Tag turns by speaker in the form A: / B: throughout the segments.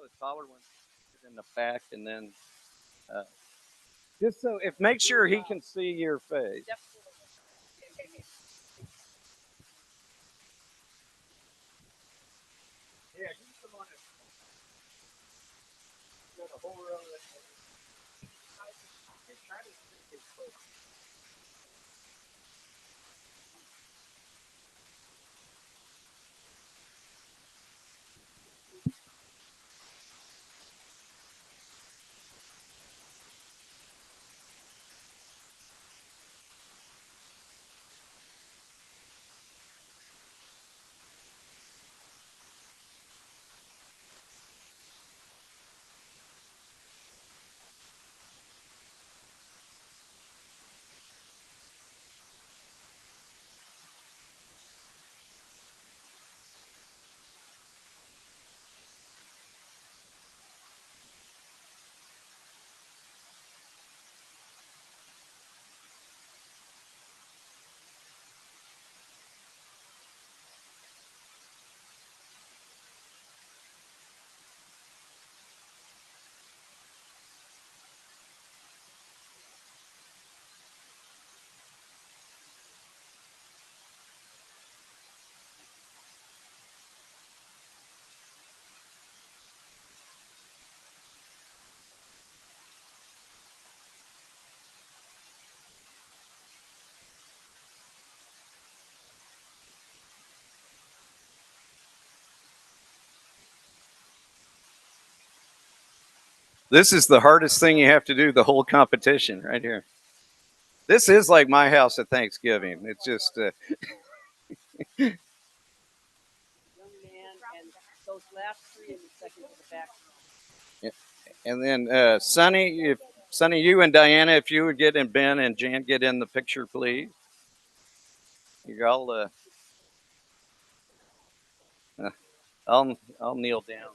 A: the taller one in the back, and then just so if make sure he can see your face. Yeah, he's the one that's got a whole row of trying to stick his foot. This is the hardest thing you have to do the whole competition right here. This is like my house at Thanksgiving. It's just
B: Young man, and those last three in the second to the back row.
A: and then Sonny, if Sonny, you and Diana, if you would get in Ben and Jan get in the picture, please. You all, I'll kneel down.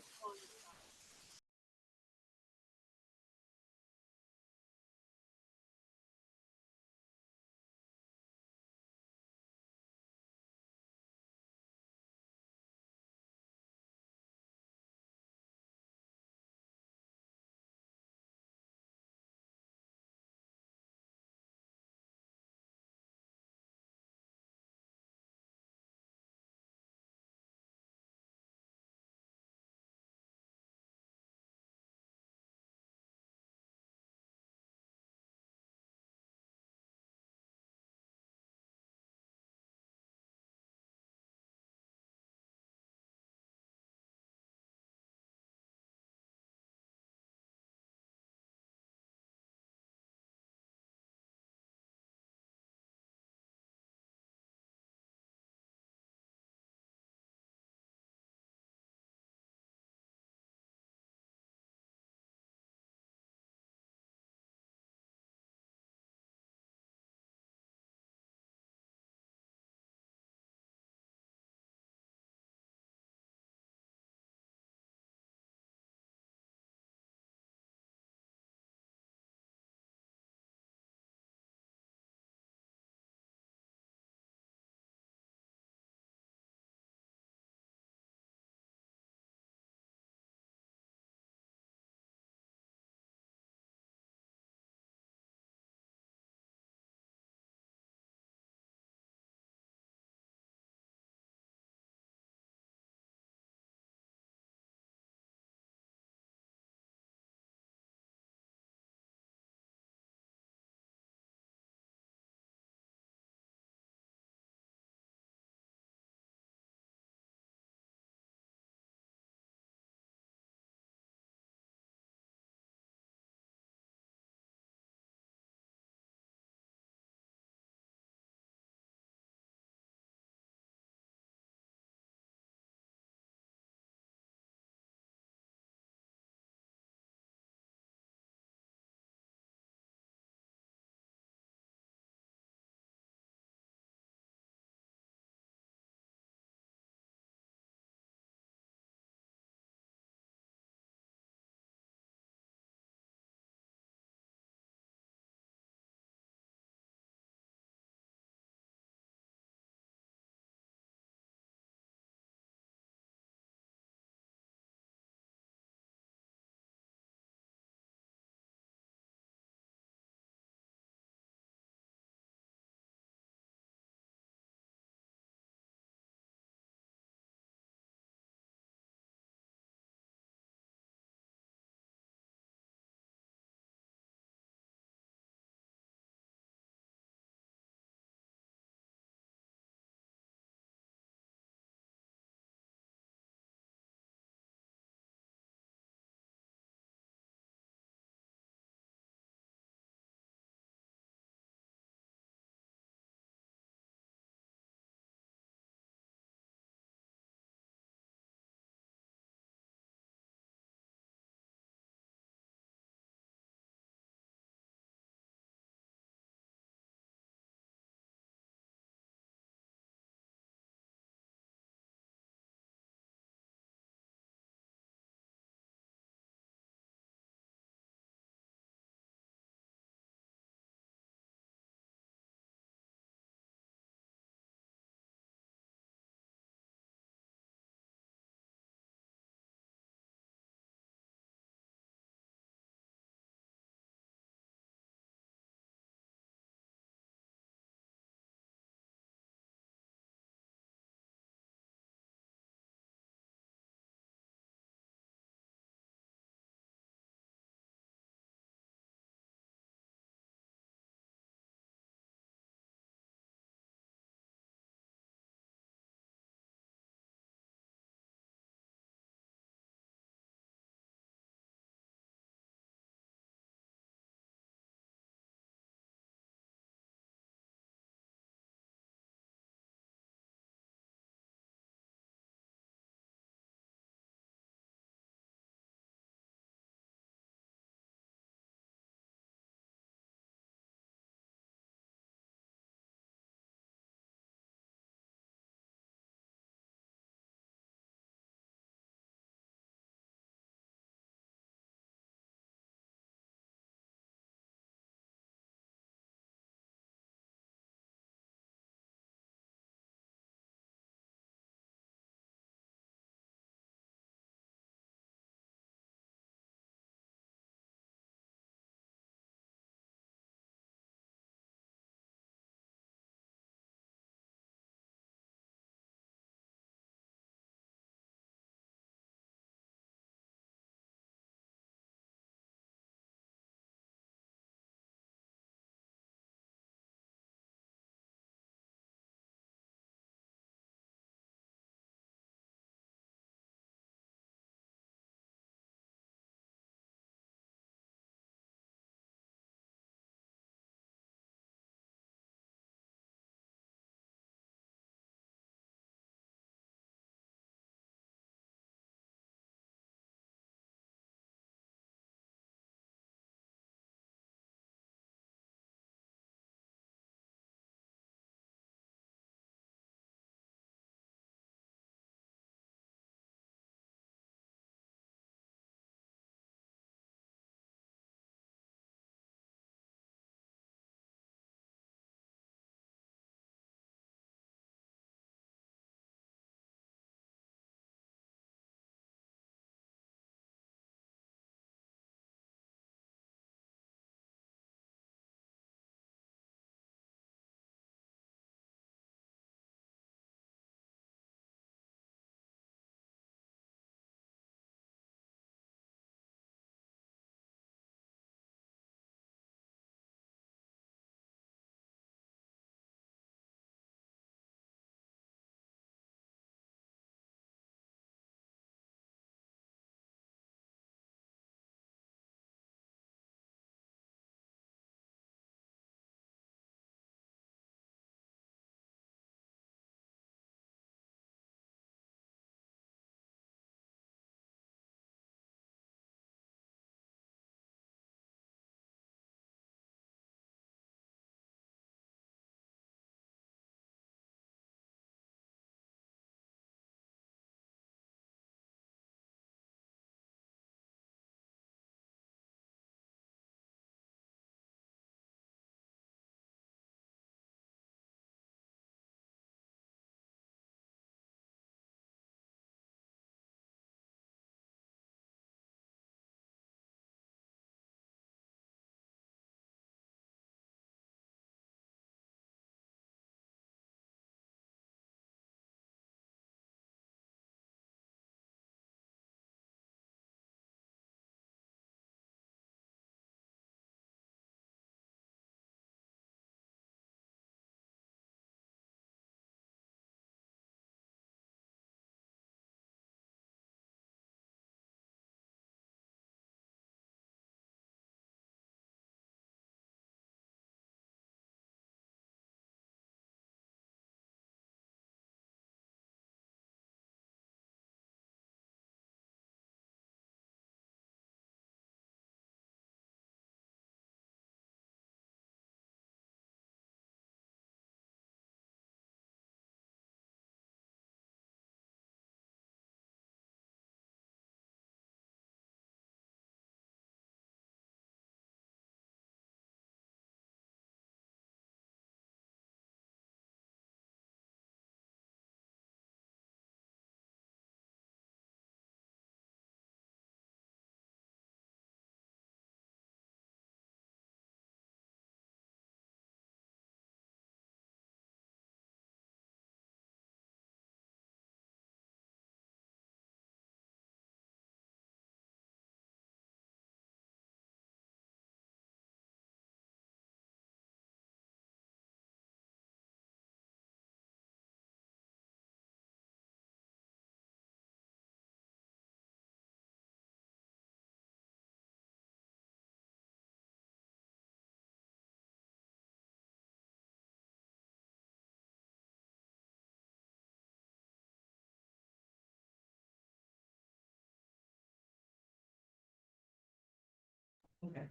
C: Okay.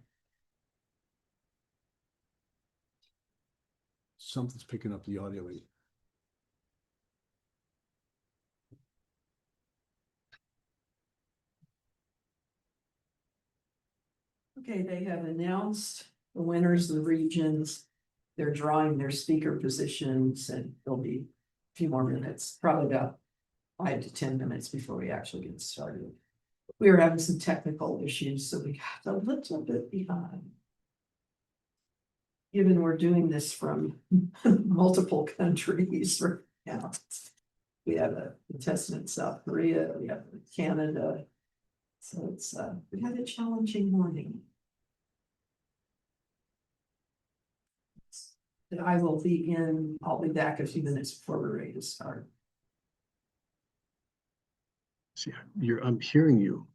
D: Something's picking up the audio.
C: Okay, they have announced the winners of the regions. They're drawing their speaker positions and there'll be a few more minutes, probably about 5 to 10 minutes before we actually get started. We were having some technical issues, so we got a little bit behind. Given we're doing this from multiple countries right now. We have a contestant in South Korea, we have Canada. So it's, we had a challenging morning. And I'll be back a few minutes before we're ready to start.
D: See, I'm hearing you.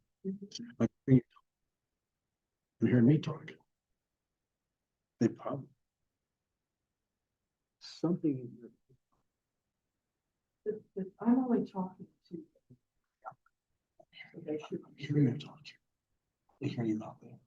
D: I'm hearing me talk. They probably. Something.
C: But I'm only talking to.
D: I'm hearing you talk. I hear you out there.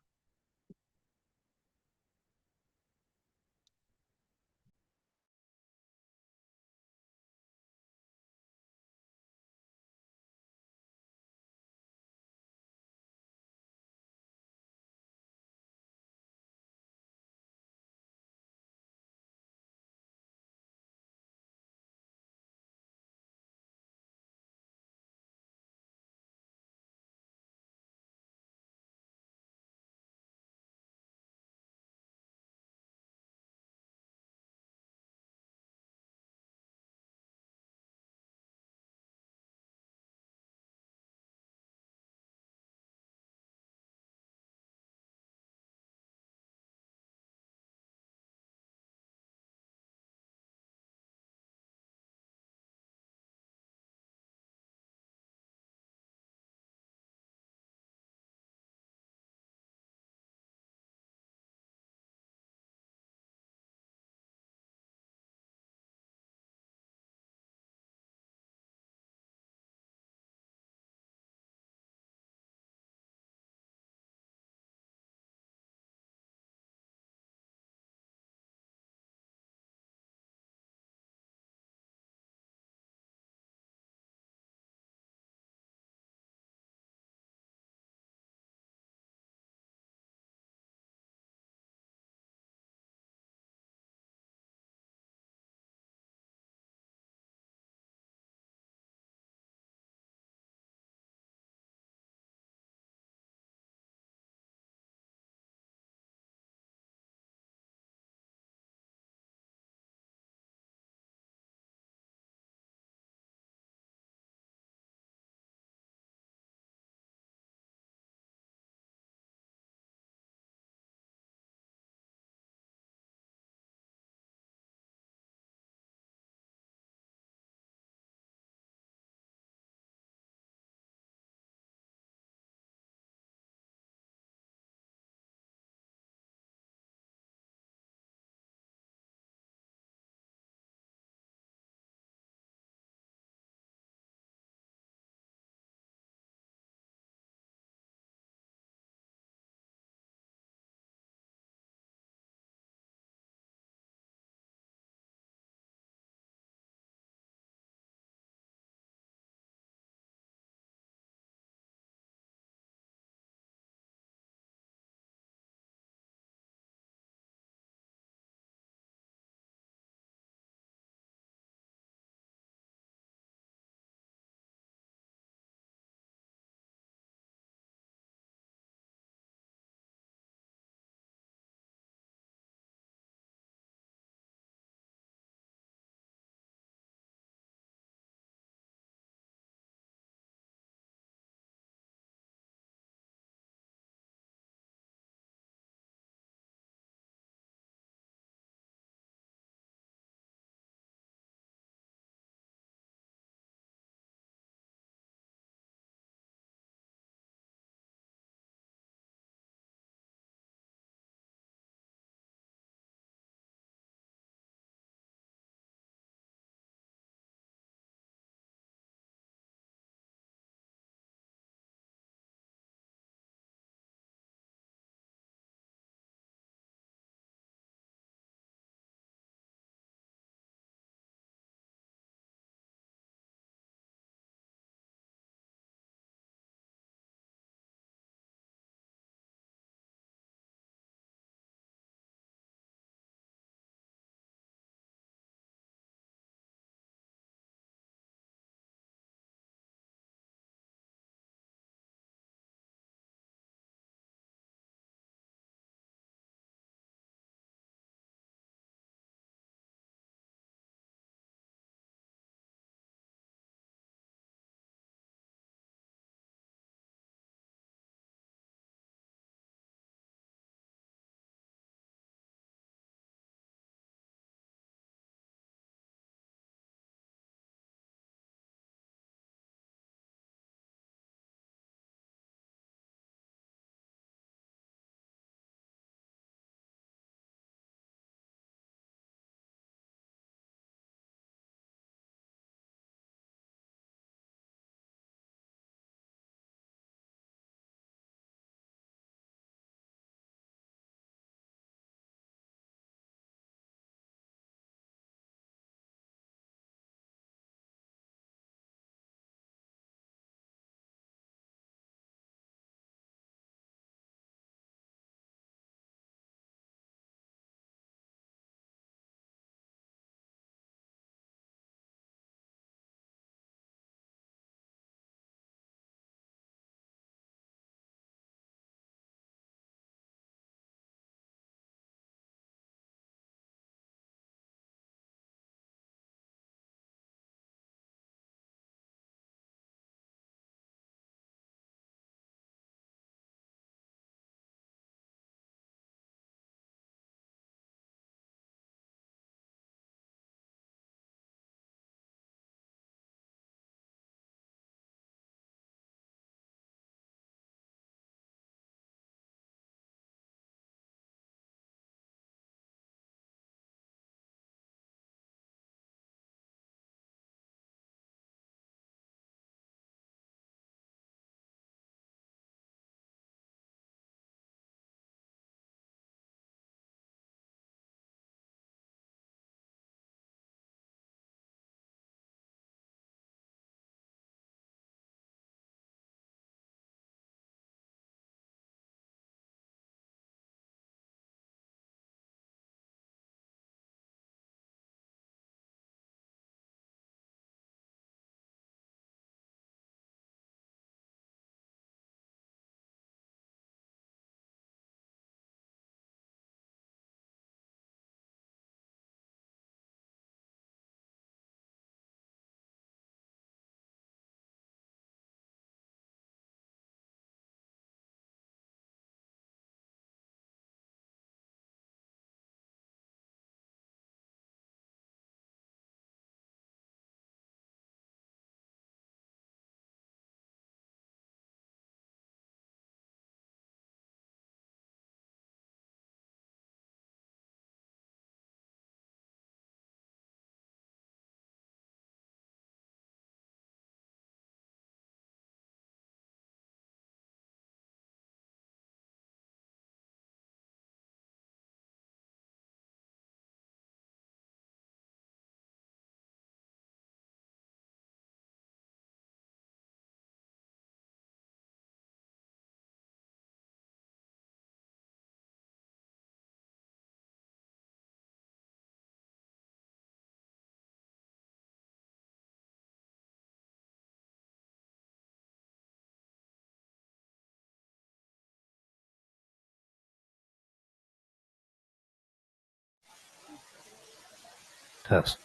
E: Test.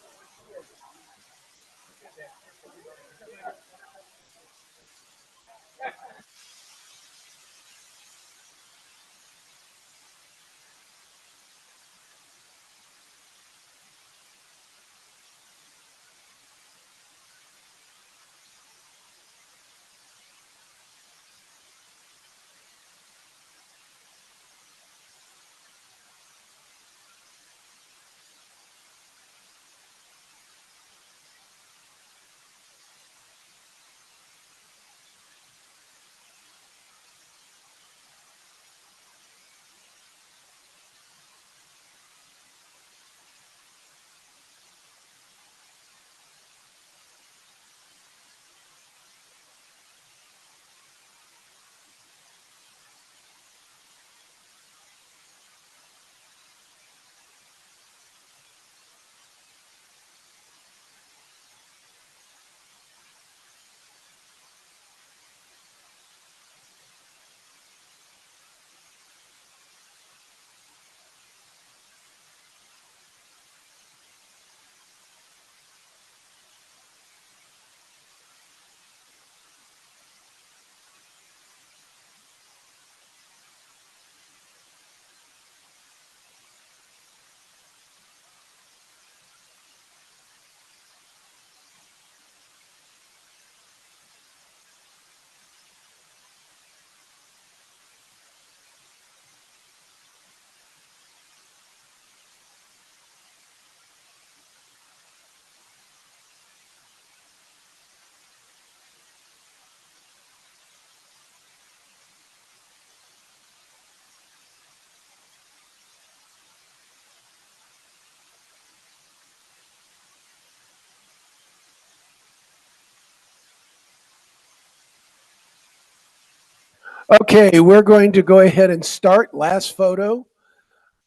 F: Okay, we're going to go ahead and start. Last photo.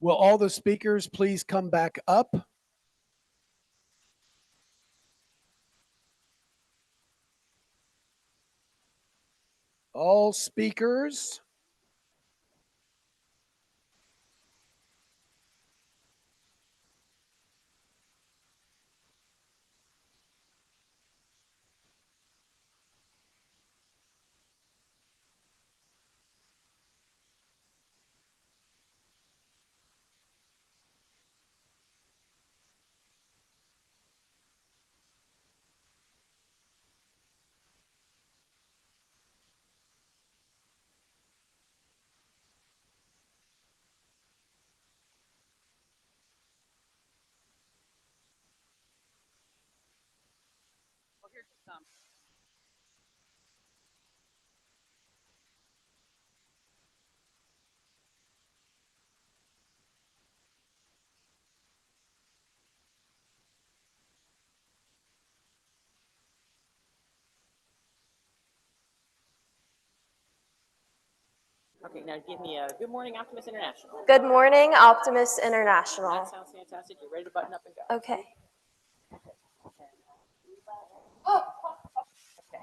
F: Will all the speakers please come back up? All speakers.
B: Well, here's some. Okay, now give me a Good Morning Optimist International.
G: Good morning, Optimist International.
B: That sounds fantastic. You're ready to button up and go.
G: Okay.
B: Okay.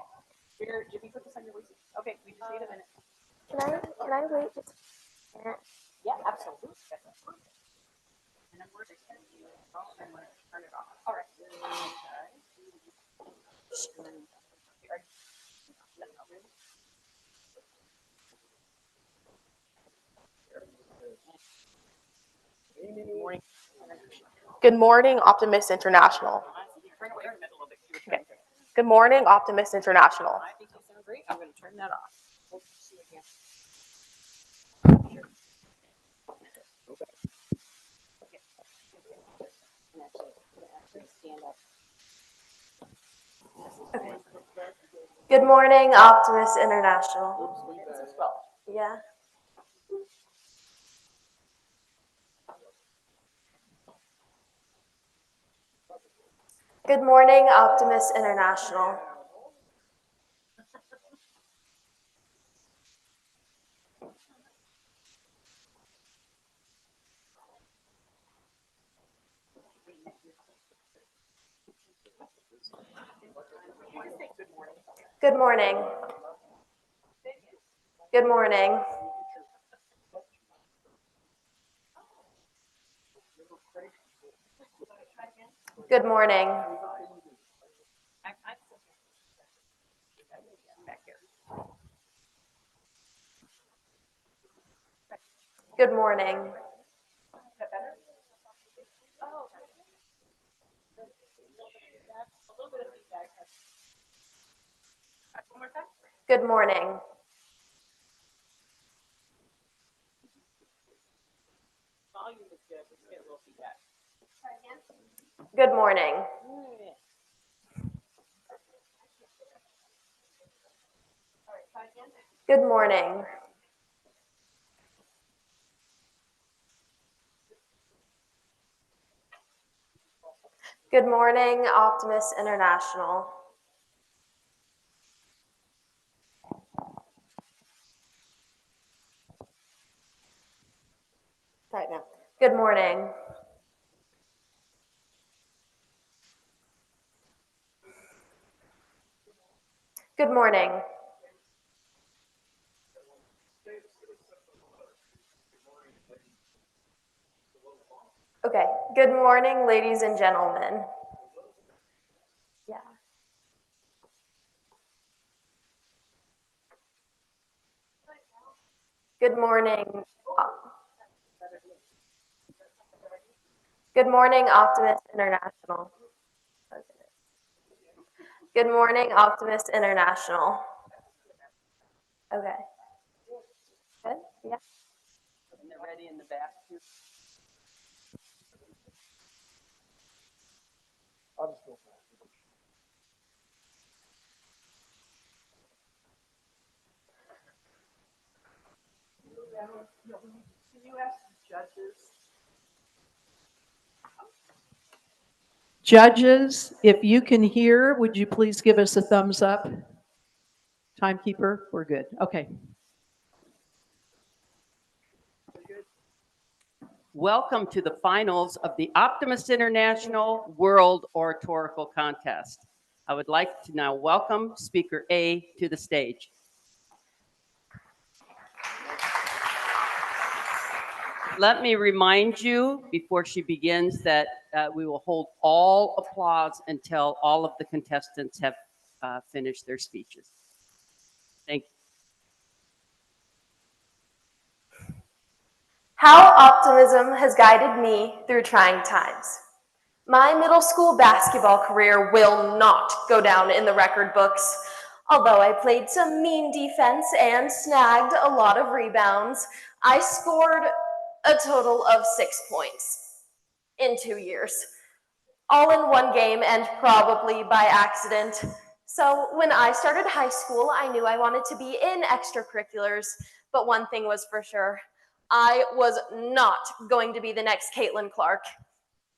B: Here, Jimmy, put this on your waist. Okay, we just need a minute.
G: Can I wait just a minute?
B: Yeah, absolutely. That's perfect. And then we're just going to turn it off. All right. Good morning.
G: Good morning, Optimist International.
B: Turn away from it a little bit.
G: Okay. Good morning, Optimist International.
B: I think you sound great. I'm going to turn that off. We'll see again. Okay. And actually stand up.
G: Good morning, Optimist International.
B: Oops, this is 12.
G: Yeah. Good morning, Optimist International. Good morning. Good morning. Good morning.
B: Back here.
G: Good morning.
B: Is that better? Oh. A little bit of feedback. One more time.
G: Good morning.
B: Volume is good. Let's get a little feedback.
G: Good morning. Good morning. Good morning, Optimist International. Right now. Good morning. Good morning. Okay. Good morning, ladies and gentlemen. Yeah. Good morning. Good morning, Optimist International. Good morning, Optimist International. Okay. Good? Yeah.
B: And they're ready in the back.
D: I'll just go fast.
B: Can you ask the judges?
C: Judges, if you can hear, would you please give us a thumbs up? Timekeeper, we're good. Okay.
B: Welcome to the finals of the Optimist International World Oratorical Contest. I would like to now welcome Speaker A to the stage. Let me remind you before she begins that we will hold all applause until all of the contestants have finished their speeches. Thank you.
G: How optimism has guided me through trying times. My middle school basketball career will not go down in the record books. Although I played some mean defense and snagged a lot of rebounds, I scored a total of 6 points in 2 years. All in one game and probably by accident. So when I started high school, I knew I wanted to be in extracurriculars, but one thing was for sure. I was not going to be the next Caitlin Clark.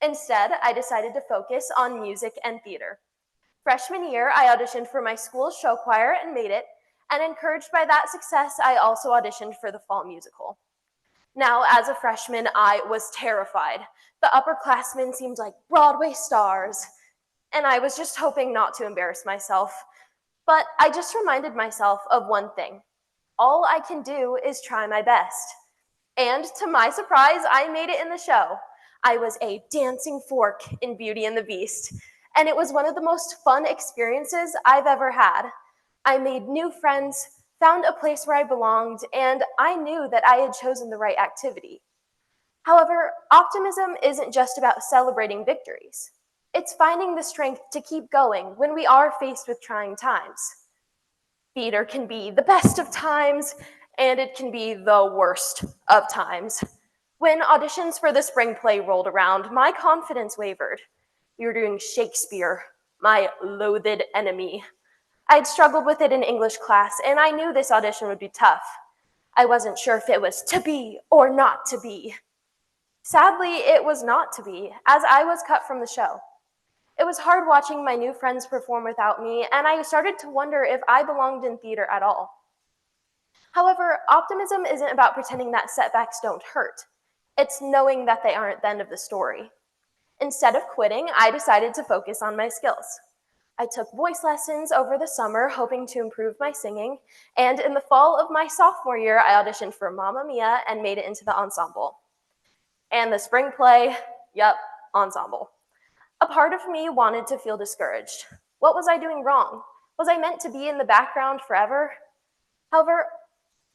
G: Instead, I decided to focus on music and theater. Freshman year, I auditioned for my school's show choir and made it, and encouraged by that success, I also auditioned for the fall musical. Now, as a freshman, I was terrified. The upperclassmen seemed like Broadway stars, and I was just hoping not to embarrass myself. But I just reminded myself of one thing. All I can do is try my best. And to my surprise, I made it in the show. I was a dancing fork in Beauty and the Beast, and it was one of the most fun experiences I've ever had. I made new friends, found a place where I belonged, and I knew that I had chosen the right activity. However, optimism isn't just about celebrating victories. It's finding the strength to keep going when we are faced with trying times. Theater can be the best of times, and it can be the worst of times. When auditions for the spring play rolled around, my confidence wavered. We were doing Shakespeare, my loathed enemy. I'd struggled with it in English class, and I knew this audition would be tough. I wasn't sure if it was to be or not to be. Sadly, it was not to be, as I was cut from the show. It was hard watching my new friends perform without me, and I started to wonder if I belonged in theater at all. However, optimism isn't about pretending that setbacks don't hurt. It's knowing that they aren't the end of the story. Instead of quitting, I decided to focus on my skills. I took voice lessons over the summer, hoping to improve my singing, and in the fall of my sophomore year, I auditioned for Mamma Mia and made it into the ensemble. And the spring play, yep, ensemble. A part of me wanted to feel discouraged. What was I doing wrong? Was I meant to be in the background forever? However,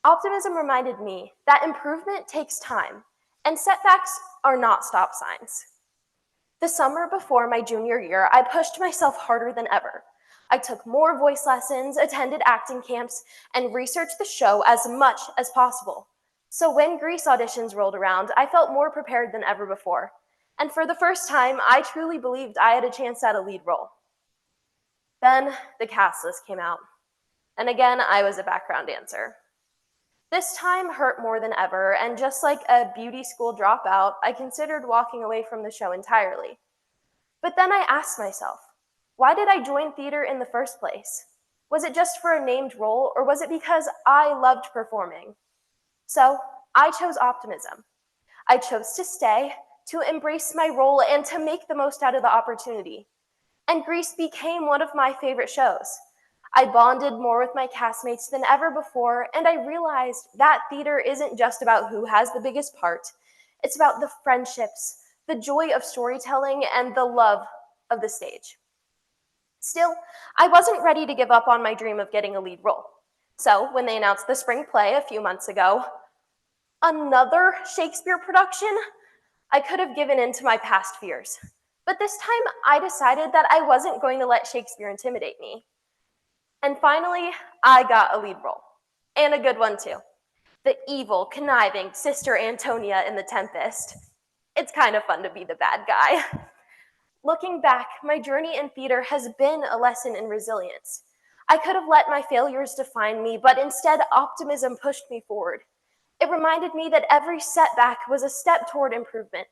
G: optimism reminded me that improvement takes time, and setbacks are not stop signs. The summer before my junior year, I pushed myself harder than ever. I took more voice lessons, attended acting camps, and researched the show as much as possible. So when Grease auditions rolled around, I felt more prepared than ever before. And for the first time, I truly believed I had a chance at a lead role. Then the cast list came out. And again, I was a background dancer. This time hurt more than ever, and just like a beauty school dropout, I considered walking away from the show entirely. But then I asked myself, why did I join theater in the first place? Was it just for a named role, or was it because I loved performing? So I chose optimism. I chose to stay, to embrace my role, and to make the most out of the opportunity. And Grease became one of my favorite shows. I bonded more with my castmates than ever before, and I realized that theater isn't just about who has the biggest part. It's about the friendships, the joy of storytelling, and the love of the stage. Still, I wasn't ready to give up on my dream of getting a lead role. So when they announced the spring play a few months ago, another Shakespeare production, I could have given in to my past fears. But this time, I decided that I wasn't going to let Shakespeare intimidate me. And finally, I got a lead role, and a good one too. The evil, conniving Sister Antonia in The Tempest. It's kind of fun to be the bad guy. Looking back, my journey in theater has been a lesson in resilience. I could have let my failures define me, but instead, optimism pushed me forward. It reminded me that every setback was a step toward improvement,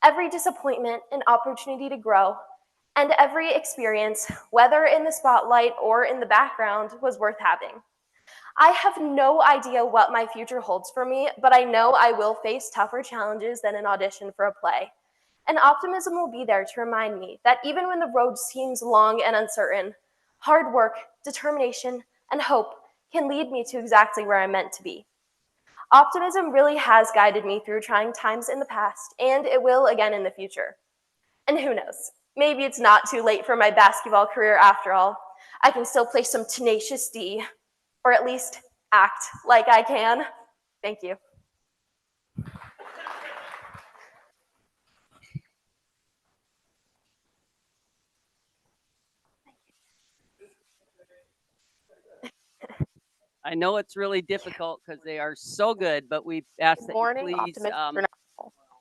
G: every disappointment an opportunity to grow, and every experience, whether in the spotlight or in the background, was worth having. I have no idea what my future holds for me, but I know I will face tougher challenges than an audition for a play. And optimism will be there to remind me that even when the road seems long and uncertain, hard work, determination, and hope can lead me to exactly where I'm meant to be. Optimism really has guided me through trying times in the past, and it will again in the future. And who knows, maybe it's not too late for my basketball career after all. I can still play some tenacious D, or at least act like I can. Thank you.
B: I know it's really difficult because they are so good, but we ask that you please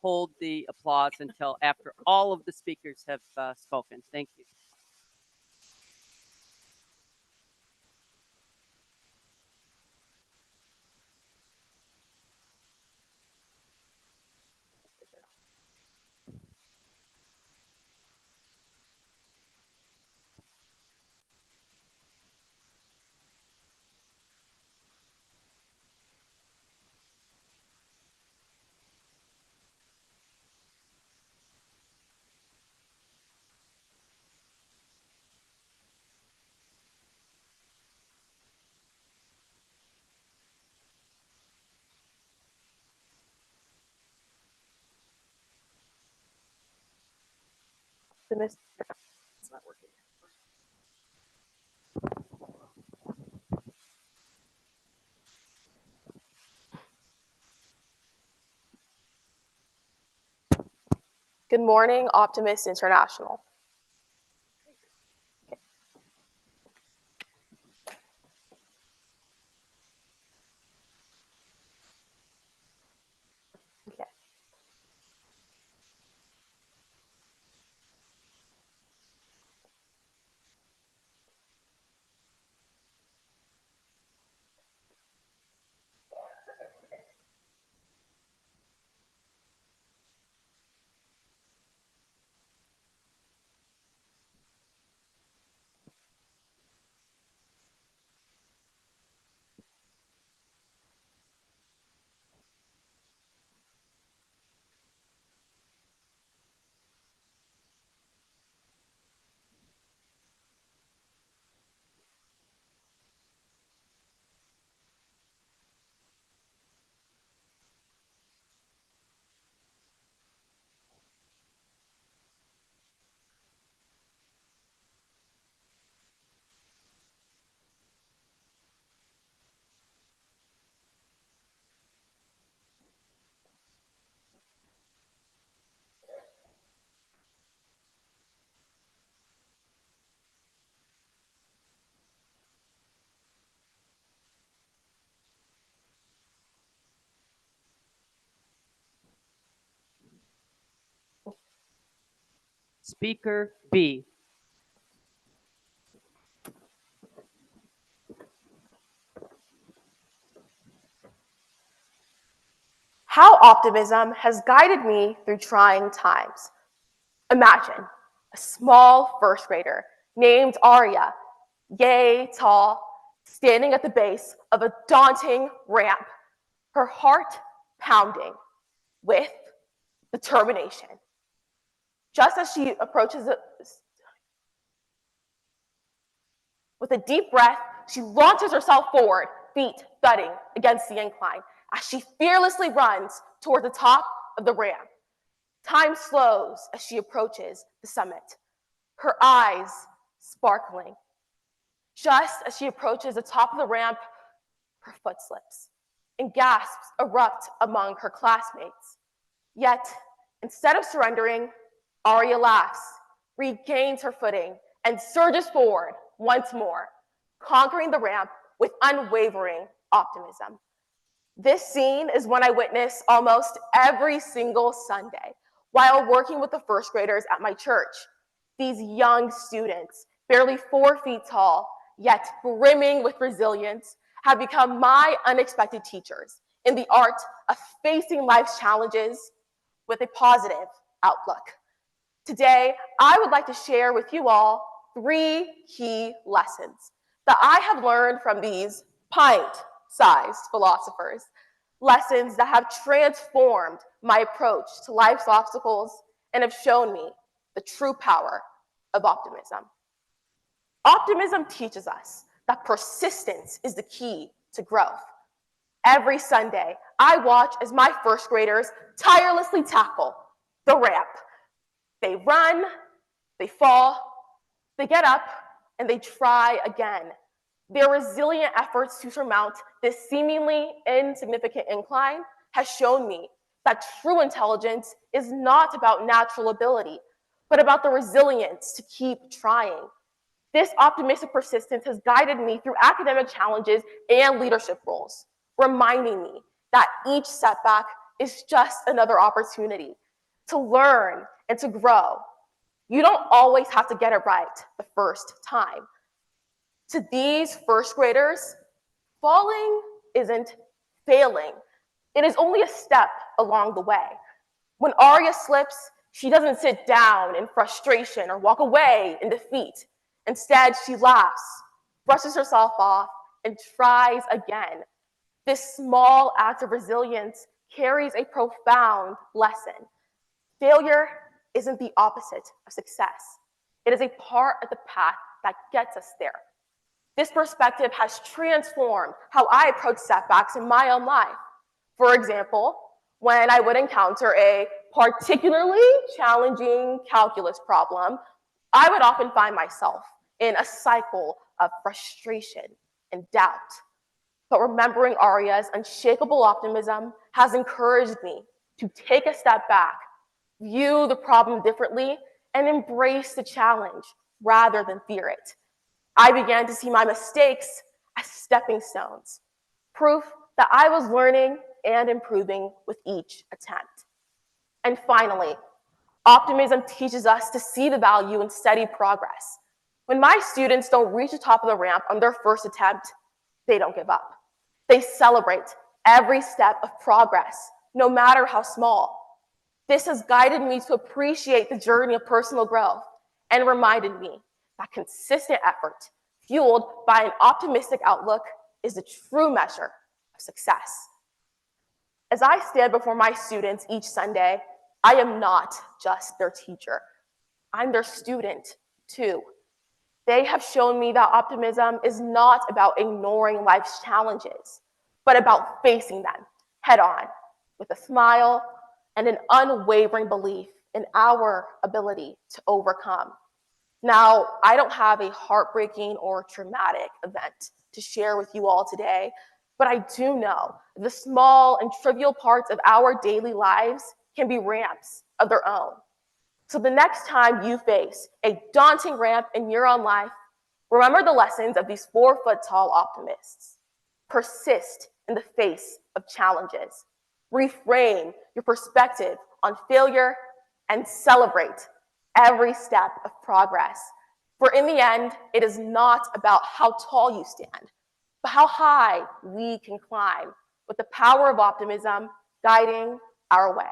B: hold the applause until after all of the speakers have spoken. Thank you.
G: It's not working. Good morning, Optimist International. Okay.
B: Speaker B.
G: How optimism has guided me through trying times. Imagine a small first grader named Arya, yay tall, standing at the base of a daunting ramp, her heart pounding with determination. Just as she approaches it, with a deep breath, she launches herself forward, feet thudding against the incline, as she fearlessly runs toward the top of the ramp. Time slows as she approaches the summit, her eyes sparkling. Just as she approaches the top of the ramp, her foot slips, and gasps erupt among her classmates. Yet, instead of surrendering, Arya laughs, regains her footing, and surges forward once more, conquering the ramp with unwavering optimism. This scene is one I witness almost every single Sunday while working with the first graders at my church. These young students, barely 4 feet tall, yet brimming with resilience, have become my unexpected teachers in the art of facing life's challenges with a positive outlook. Today, I would like to share with you all 3 key lessons that I have learned from these pint-sized philosophers, lessons that have transformed my approach to life's obstacles and have shown me the true power of optimism. Optimism teaches us that persistence is the key to growth. Every Sunday, I watch as my first graders tirelessly tackle the ramp. They run, they fall, they get up, and they try again. Their resilient efforts to surmount this seemingly insignificant incline has shown me that true intelligence is not about natural ability, but about the resilience to keep trying. This optimistic persistence has guided me through academic challenges and leadership roles, reminding me that each setback is just another opportunity to learn and to grow. You don't always have to get it right the first time. To these first graders, falling isn't failing. It is only a step along the way. When Arya slips, she doesn't sit down in frustration or walk away in defeat. Instead, she laughs, brushes herself off, and tries again. This small act of resilience carries a profound lesson. Failure isn't the opposite of success. It is a part of the path that gets us there. This perspective has transformed how I approach setbacks in my own life. For example, when I would encounter a particularly challenging calculus problem, I would often find myself in a cycle of frustration and doubt. But remembering Arya's unshakable optimism has encouraged me to take a step back, view the problem differently, and embrace the challenge rather than fear it. I began to see my mistakes as stepping stones, proof that I was learning and improving with each attempt. And finally, optimism teaches us to see the value in steady progress. When my students don't reach the top of the ramp on their first attempt, they don't give up. They celebrate every step of progress, no matter how small. This has guided me to appreciate the journey of personal growth and reminded me that consistent effort, fueled by an optimistic outlook, is the true measure of success. As I stand before my students each Sunday, I am not just their teacher. I'm their student, too. They have shown me that optimism is not about ignoring life's challenges, but about facing them head on with a smile and an unwavering belief in our ability to overcome. Now, I don't have a heartbreaking or traumatic event to share with you all today, but I do know the small and trivial parts of our daily lives can be ramps of their own. So the next time you face a daunting ramp in your own life, remember the lessons of these 4-foot-tall optimists. Persist in the face of challenges. Reframe your perspective on failure and celebrate every step of progress. For in the end, it is not about how tall you stand, but how high we can climb with the power of optimism guiding our way.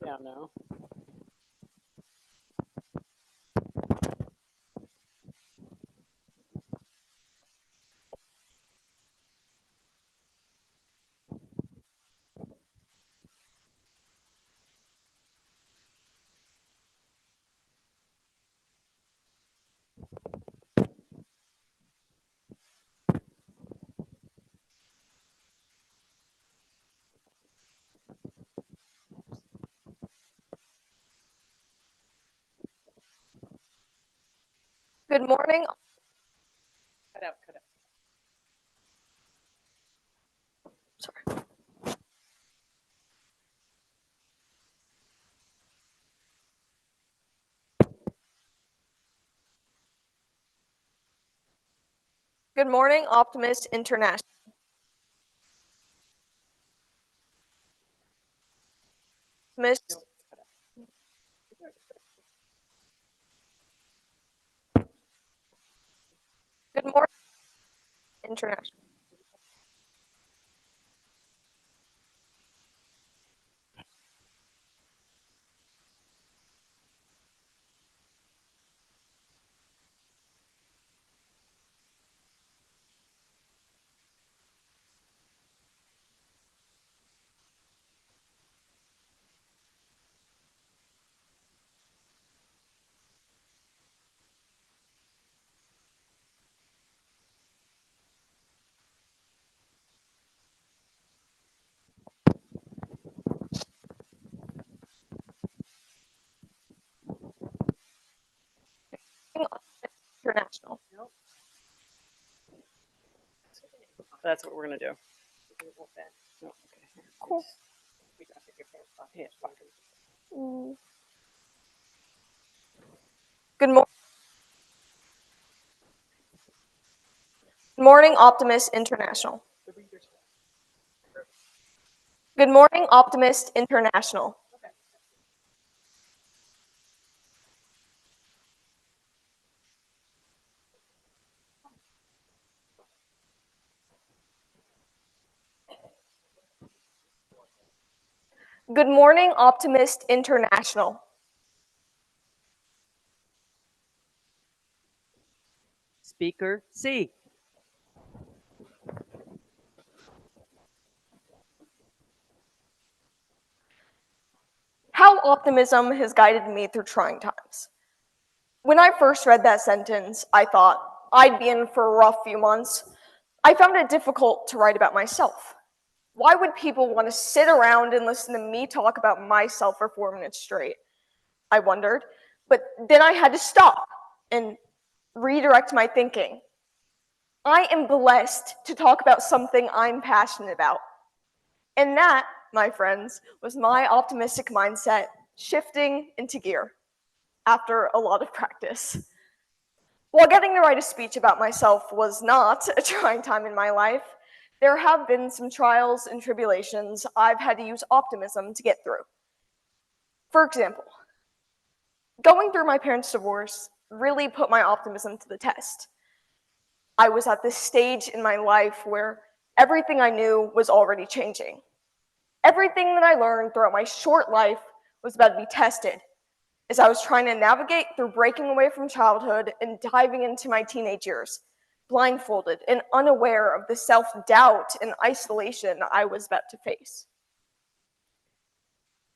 B: Down now.
G: Good morning.
B: Cut out, cut out.
G: Sorry. Good morning, Optimist International. Good morning, International. International.
B: That's what we're gonna do.
G: Cool. Mm. Good morning, Optimist International. Good morning, Optimist International. Good morning, Optimist International.
B: Speaker C.
G: How optimism has guided me through trying times. When I first read that sentence, I thought I'd be in for a rough few months. I found it difficult to write about myself. Why would people want to sit around and listen to me talk about myself for 4 minutes straight? I wondered, but then I had to stop and redirect my thinking. I am blessed to talk about something I'm passionate about. And that, my friends, was my optimistic mindset shifting into gear after a lot of practice. While getting to write a speech about myself was not a trying time in my life, there have been some trials and tribulations I've had to use optimism to get through. For example, going through my parents' divorce really put my optimism to the test. I was at this stage in my life where everything I knew was already changing. Everything that I learned throughout my short life was about to be tested, as I was trying to navigate through breaking away from childhood and diving into my teenage years, blindfolded and unaware of the self-doubt and isolation I was about to face.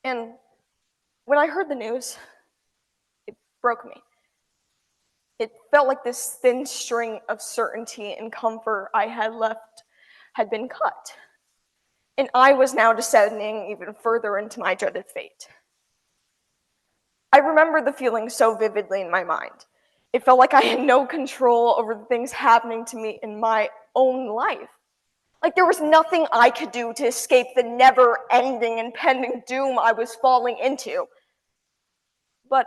G: And when I heard the news, it broke me. It felt like this thin string of certainty and comfort I had left had been cut. And I was now descending even further into my dreaded fate. I remember the feeling so vividly in my mind. It felt like I had no control over the things happening to me in my own life. Like there was nothing I could do to escape the never-ending impending doom I was falling into. But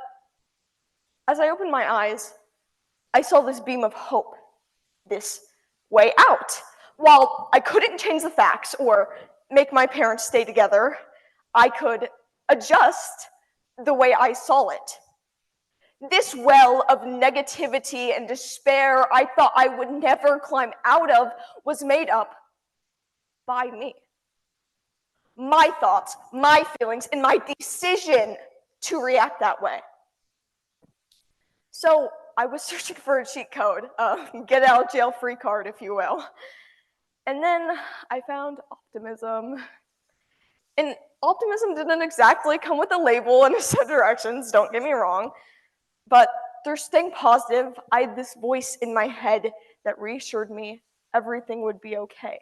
G: as I opened my eyes, I saw this beam of hope, this way out. While I couldn't change the facts or make my parents stay together, I could adjust the way I saw it. This well of negativity and despair I thought I would never climb out of was made up by me. My thoughts, my feelings, and my decision to react that way. So I was searching for a cheat code, get out of jail free card, if you will. And then I found optimism. And optimism didn't exactly come with a label and a set of directions, don't get me wrong. But through staying positive, I had this voice in my head that reassured me everything would be okay.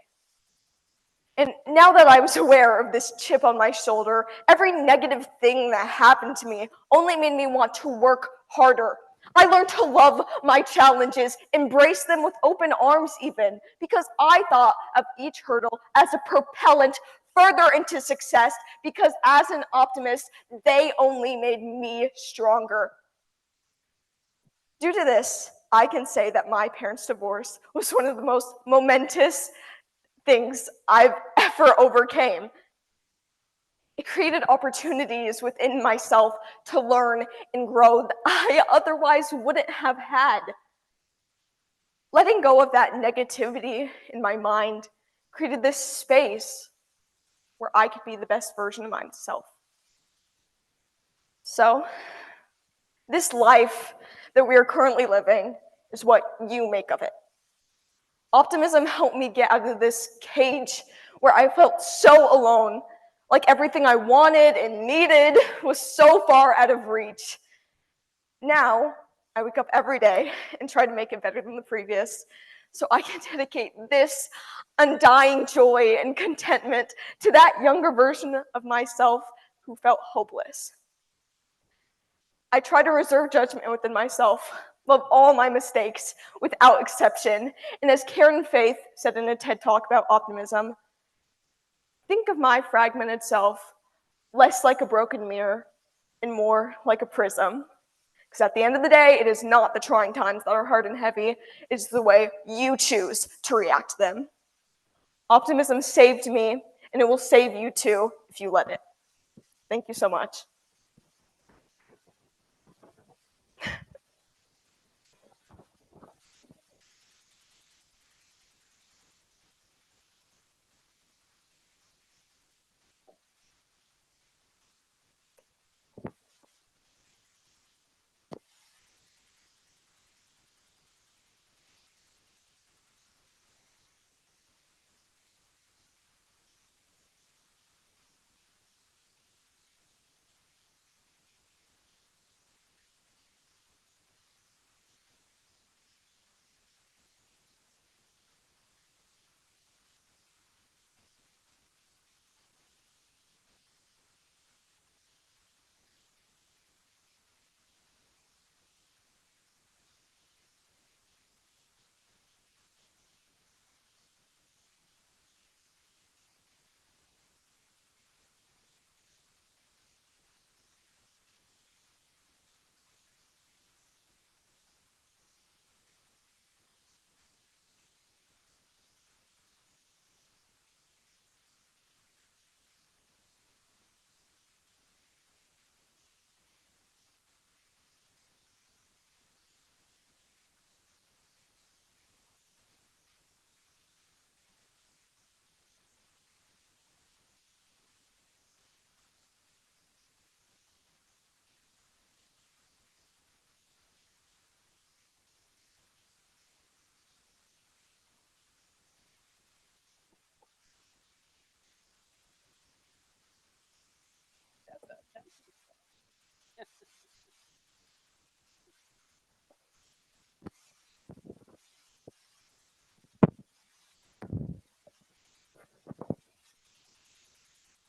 G: And now that I was aware of this chip on my shoulder, every negative thing that happened to me only made me want to work harder. I learned to love my challenges, embrace them with open arms even, because I thought of each hurdle as a propellant further into success, because as an optimist, they only made me stronger. Due to this, I can say that my parents' divorce was one of the most momentous things I've ever overcame. It created opportunities within myself to learn and grow that I otherwise wouldn't have had. Letting go of that negativity in my mind created this space where I could be the best version of myself. So, this life that we are currently living is what you make of it. Optimism helped me get out of this cage where I felt so alone, like everything I wanted and needed was so far out of reach. Now, I wake up every day and try to make it better than the previous, so I can dedicate this undying joy and contentment to that younger version of myself who felt hopeless. I try to reserve judgment within myself, love all my mistakes without exception, and as Karen Faith said in a TED Talk about optimism, think of my fragmented self less like a broken mirror and more like a prism. Because at the end of the day, it is not the trying times that are hard and heavy, it's the way you choose to react to them. Optimism saved me, and it will save you too if you let it. Thank you so much.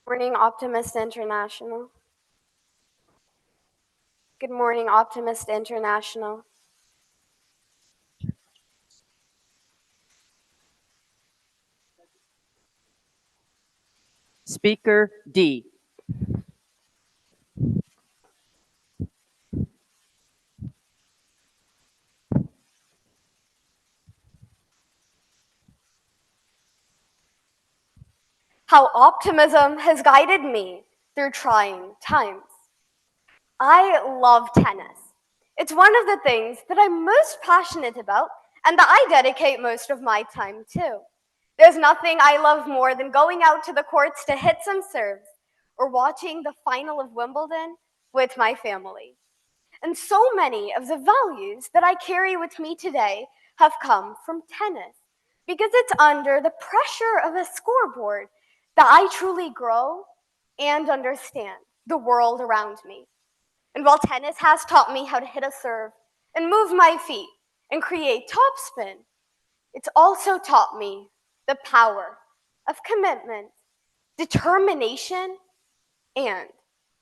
G: Morning, Optimist International. Good morning, Optimist International.
B: Speaker D.
G: How optimism has guided me through trying times. I love tennis. It's one of the things that I'm most passionate about and that I dedicate most of my time to. There's nothing I love more than going out to the courts to hit some serves or watching the final of Wimbledon with my family. And so many of the values that I carry with me today have come from tennis because it's under the pressure of a scoreboard that I truly grow and understand the world around me. And while tennis has taught me how to hit a serve and move my feet and create topspin, it's also taught me the power of commitment, determination, and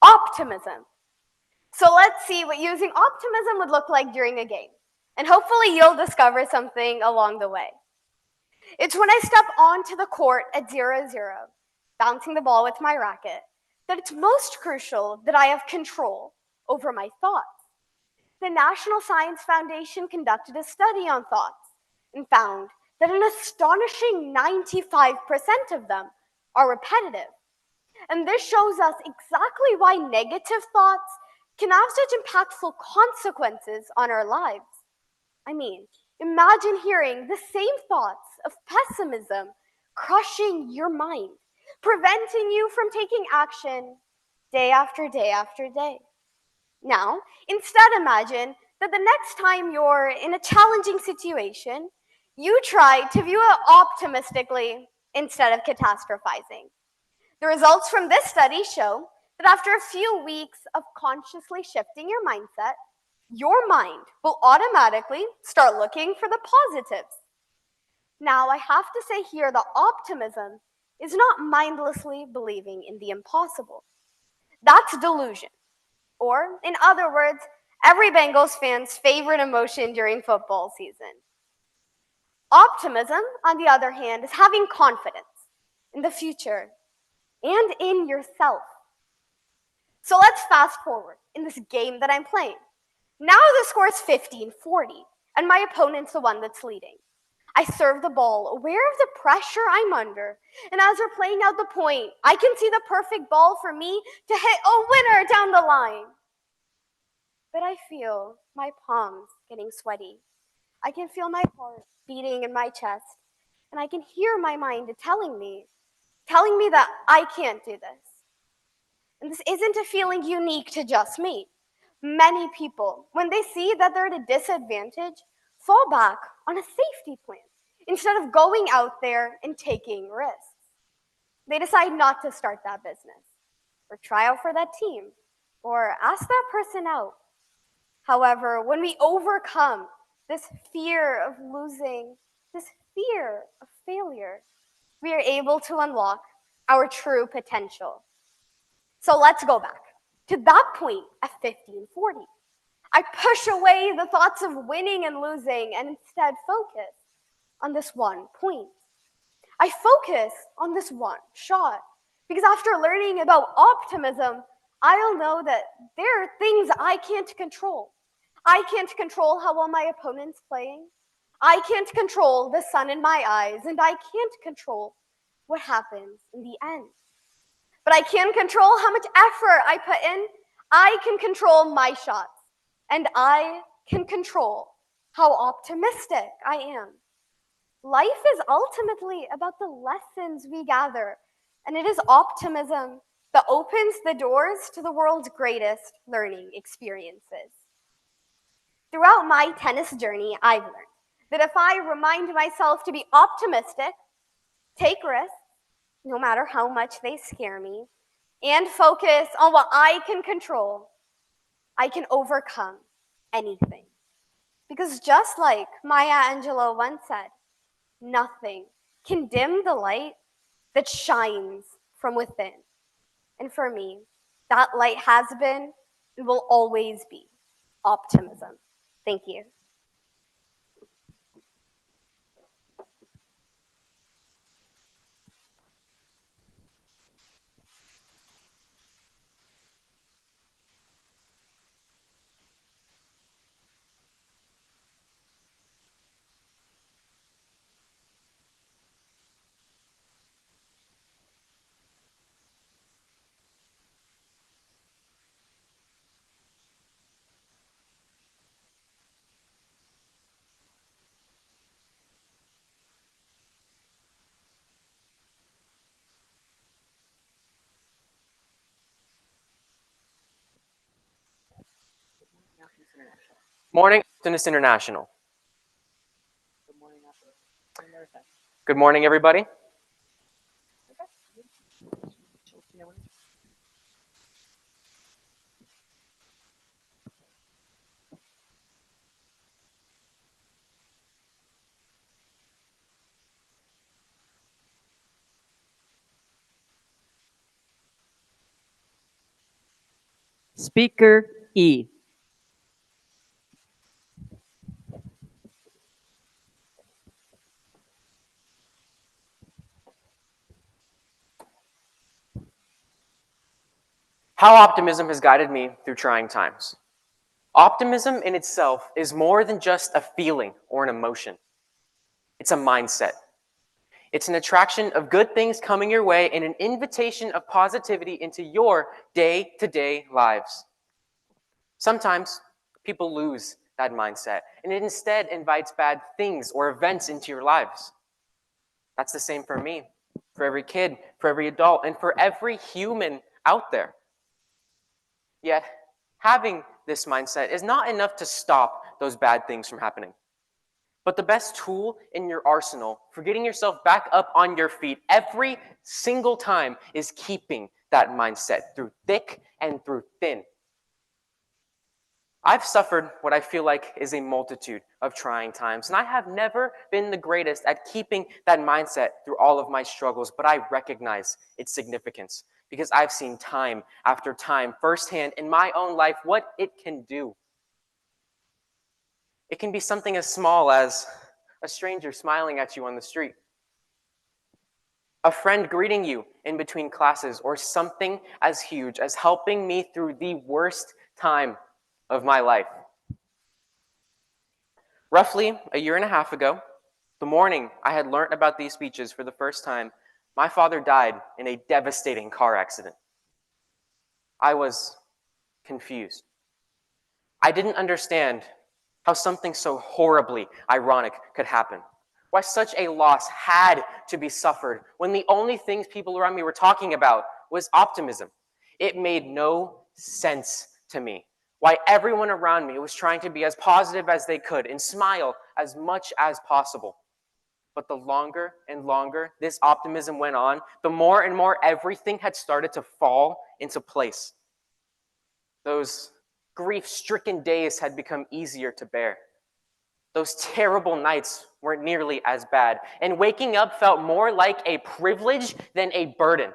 G: optimism. So let's see what using optimism would look like during a game. And hopefully you'll discover something along the way. It's when I step onto the court at 0-0, bouncing the ball with my racket, that it's most crucial that I have control over my thoughts. The National Science Foundation conducted a study on thoughts and found that an astonishing 95% of them are repetitive. And this shows us exactly why negative thoughts can have such impactful consequences on our lives. I mean, imagine hearing the same thoughts of pessimism crushing your mind, preventing you from taking action day after day after day. Now, instead, imagine that the next time you're in a challenging situation, you try to view it optimistically instead of catastrophizing. The results from this study show that after a few weeks of consciously shifting your mindset, your mind will automatically start looking for the positives. Now, I have to say here that optimism is not mindlessly believing in the impossible. That's delusion. Or, in other words, every Bengals fan's favorite emotion during football season. Optimism, on the other hand, is having confidence in the future and in yourself. So let's fast forward in this game that I'm playing. Now the score is 15-40, and my opponent's the one that's leading. I serve the ball, aware of the pressure I'm under, and as we're playing out the point, I can see the perfect ball for me to hit a winner down the line. But I feel my palms getting sweaty. I can feel my heart beating in my chest, and I can hear my mind telling me that I can't do this. And this isn't a feeling unique to just me. Many people, when they see that they're at a disadvantage, fall back on a safety plan instead of going out there and taking risks. They decide not to start that business, or try out for that team, or ask that person out. However, when we overcome this fear of losing, this fear of failure, we are able to unlock our true potential. So let's go back to that point at 15-40. I push away the thoughts of winning and losing and instead focus on this one point. I focus on this one shot because after learning about optimism, I'll know that there are things I can't control. I can't control how well my opponent's playing. I can't control the sun in my eyes, and I can't control what happens in the end. But I can control how much effort I put in. I can control my shots, and I can control how optimistic I am. Life is ultimately about the lessons we gather, and it is optimism that opens the doors to the world's greatest learning experiences. Throughout my tennis journey, I've learned that if I remind myself to be optimistic, take risks, no matter how much they scare me, and focus on what I can control, I can overcome anything. Because just like Maya Angelou once said, nothing can dim the light that shines from within. And for me, that light has been and will always be optimism. Thank you.
E: Morning, Contestant International. Good morning, everybody.
B: Speaker E.
E: How optimism has guided me through trying times. Optimism in itself is more than just a feeling or an emotion. It's a mindset. It's an attraction of good things coming your way and an invitation of positivity into your day-to-day lives. Sometimes people lose that mindset, and it instead invites bad things or events into your lives. That's the same for me, for every kid, for every adult, and for every human out there. Yet, having this mindset is not enough to stop those bad things from happening. But the best tool in your arsenal for getting yourself back up on your feet every single time is keeping that mindset through thick and through thin. I've suffered what I feel like is a multitude of trying times, and I have never been the greatest at keeping that mindset through all of my struggles, but I recognize its significance because I've seen time after time firsthand in my own life what it can do. It can be something as small as a stranger smiling at you on the street, a friend greeting you in between classes, or something as huge as helping me through the worst time of my life. Roughly a year and a half ago, the morning I had learned about these speeches for the first time, my father died in a devastating car accident. I was confused. I didn't understand how something so horribly ironic could happen. Why such a loss had to be suffered when the only things people around me were talking about was optimism. It made no sense to me. Why everyone around me was trying to be as positive as they could and smile as much as possible. But the longer and longer this optimism went on, the more and more everything had started to fall into place. Those grief-stricken days had become easier to bear. Those terrible nights weren't nearly as bad, and waking up felt more like a privilege than a burden.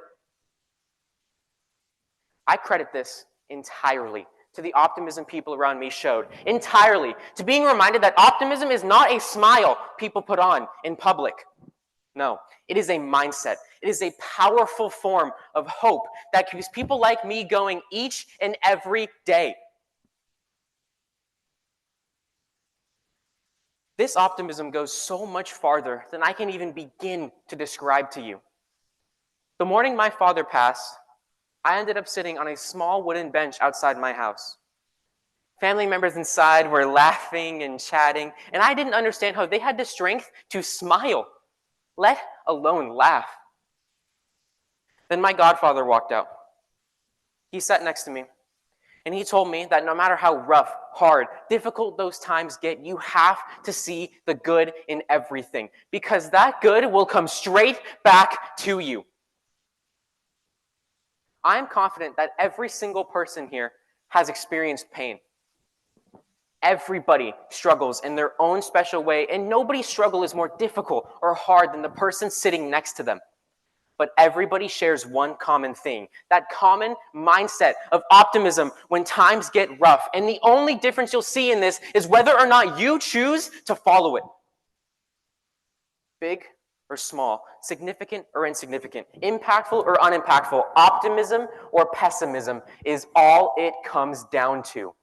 E: I credit this entirely to the optimism people around me showed, entirely to being reminded that optimism is not a smile people put on in public. No, it is a mindset. It is a powerful form of hope that keeps people like me going each and every day. This optimism goes so much farther than I can even begin to describe to you. The morning my father passed, I ended up sitting on a small wooden bench outside my house. Family members inside were laughing and chatting, and I didn't understand how they had the strength to smile, let alone laugh. Then my godfather walked out. He sat next to me, and he told me that no matter how rough, hard, difficult those times get, you have to see the good in everything, because that good will come straight back to you. I am confident that every single person here has experienced pain. Everybody struggles in their own special way, and nobody's struggle is more difficult or hard than the person sitting next to them. but everybody shares one common thing, that common mindset of optimism when times get rough. And the only difference you'll see in this is whether or not you choose to follow it. Big or small, significant or insignificant, impactful or unimpactful, optimism or pessimism is all it comes down to.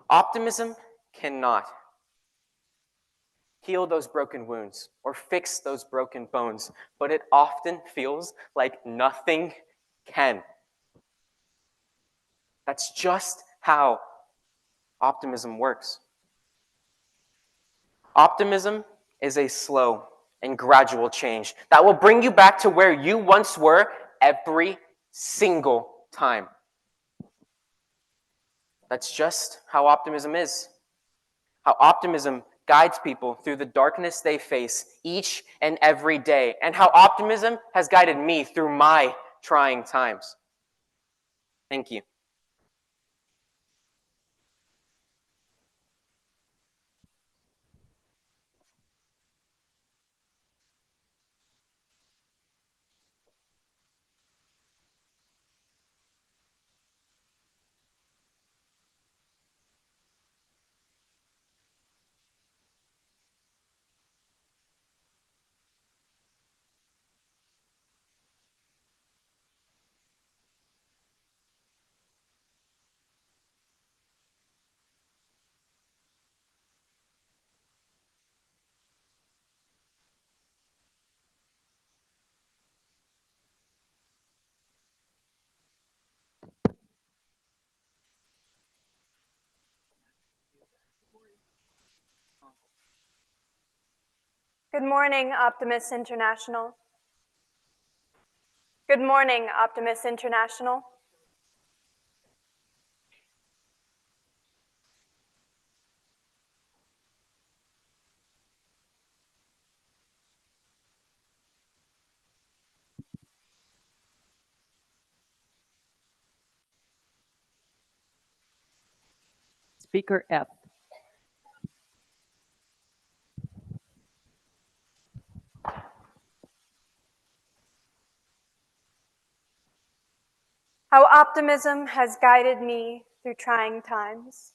E: Optimism cannot heal those broken wounds or fix those broken bones, but it often feels like nothing can. That's just how optimism works. Optimism is a slow and gradual change that will bring you back to where you once were every single time. That's just how optimism is. How optimism guides people through the darkness they face each and every day, and how optimism has guided me through my trying times. Thank you.
G: Good morning, Optimist International. Good morning, Optimist International.
B: Speaker F.
G: How optimism has guided me through trying times.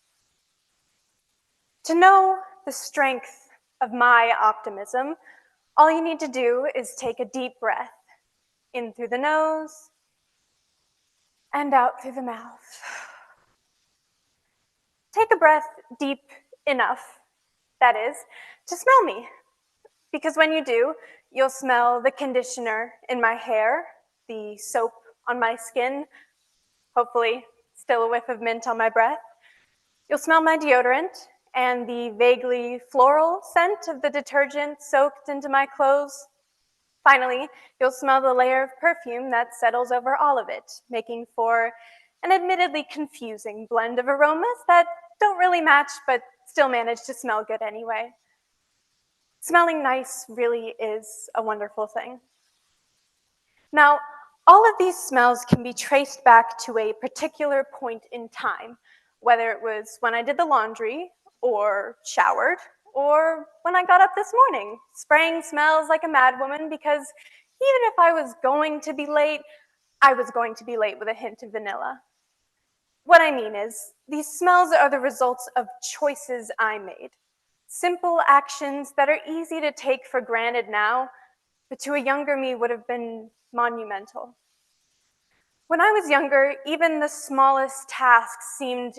G: To know the strength of my optimism, all you need to do is take a deep breath, in through the nose and out through the mouth. Take a breath deep enough, that is, to smell me. Because when you do, you'll smell the conditioner in my hair, the soap on my skin, hopefully still a whiff of mint on my breath. You'll smell my deodorant and the vaguely floral scent of the detergent soaked into my clothes. Finally, you'll smell the layer of perfume that settles over all of it, making for an admittedly confusing blend of aromas that don't really match but still manage to smell good anyway. Smelling nice really is a wonderful thing. Now, all of these smells can be traced back to a particular point in time, whether it was when I did the laundry, or showered, or when I got up this morning, spraying smells like a madwoman because even if I was going to be late, I was going to be late with a hint of vanilla. What I mean is, these smells are the results of choices I made. Simple actions that are easy to take for granted now, but to a younger me would have been monumental. When I was younger, even the smallest tasks seemed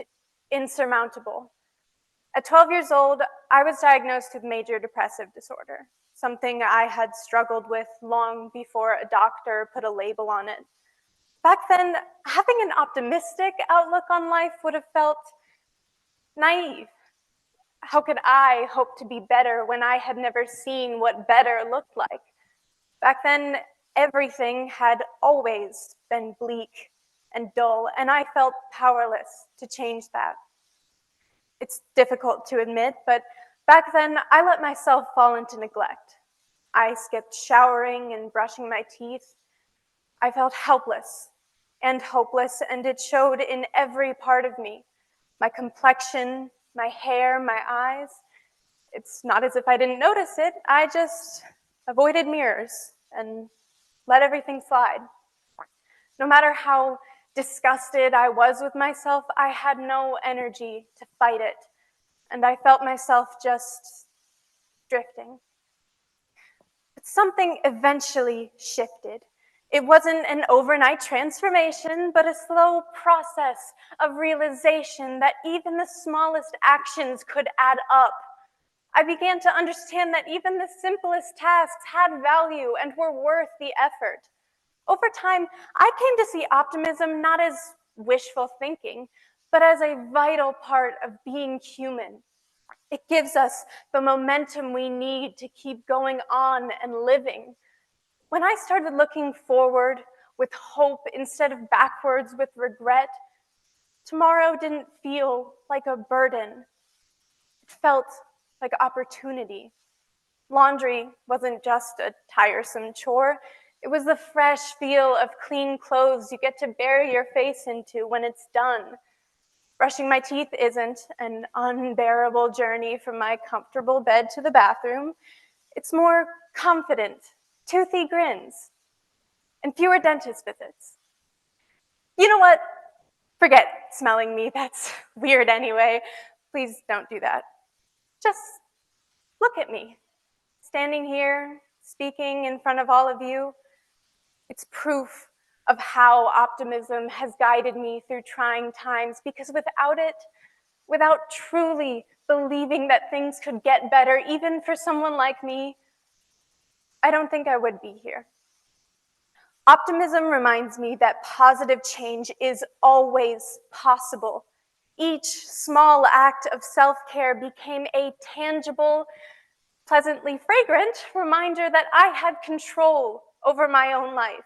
G: insurmountable. At 12 years old, I was diagnosed with major depressive disorder, something I had struggled with long before a doctor put a label on it. Back then, having an optimistic outlook on life would have felt naive. How could I hope to be better when I had never seen what better looked like? Back then, everything had always been bleak and dull, and I felt powerless to change that. It's difficult to admit, but back then, I let myself fall into neglect. I skipped showering and brushing my teeth. I felt helpless and hopeless, and it showed in every part of me. My complexion, my hair, my eyes. It's not as if I didn't notice it. I just avoided mirrors and let everything slide. No matter how disgusted I was with myself, I had no energy to fight it. And I felt myself just drifting. But something eventually shifted. It wasn't an overnight transformation, but a slow process of realization that even the smallest actions could add up. I began to understand that even the simplest tasks had value and were worth the effort. Over time, I came to see optimism not as wishful thinking, but as a vital part of being human. It gives us the momentum we need to keep going on and living. When I started looking forward with hope instead of backwards with regret, tomorrow didn't feel like a burden. It felt like opportunity. Laundry wasn't just a tiresome chore. It was the fresh feel of clean clothes you get to bury your face into when it's done. Brushing my teeth isn't an unbearable journey from my comfortable bed to the bathroom. It's more confident, toothy grins, and fewer dentist visits. You know what? Forget smelling me. That's weird anyway. Please don't do that. Just look at me. Standing here, speaking in front of all of you, it's proof of how optimism has guided me through trying times, because without it, without truly believing that things could get better, even for someone like me, I don't think I would be here. Optimism reminds me that positive change is always possible. Each small act of self-care became a tangible, pleasantly fragrant reminder that I had control over my own life,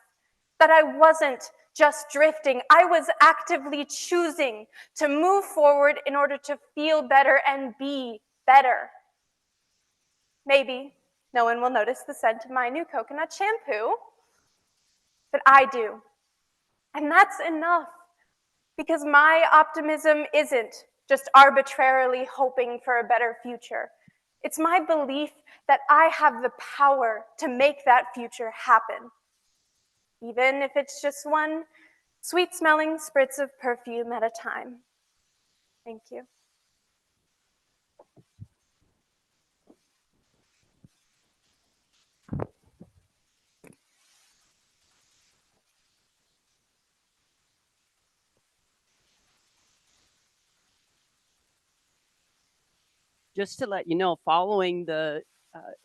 G: that I wasn't just drifting. I was actively choosing to move forward in order to feel better and be better. Maybe no one will notice the scent of my new coconut shampoo, but I do. And that's enough, because my optimism isn't just arbitrarily hoping for a better future. It's my belief that I have the power to make that future happen, even if it's just one sweet-smelling spritz of perfume at a time. Thank you.
B: Just to let you know, following the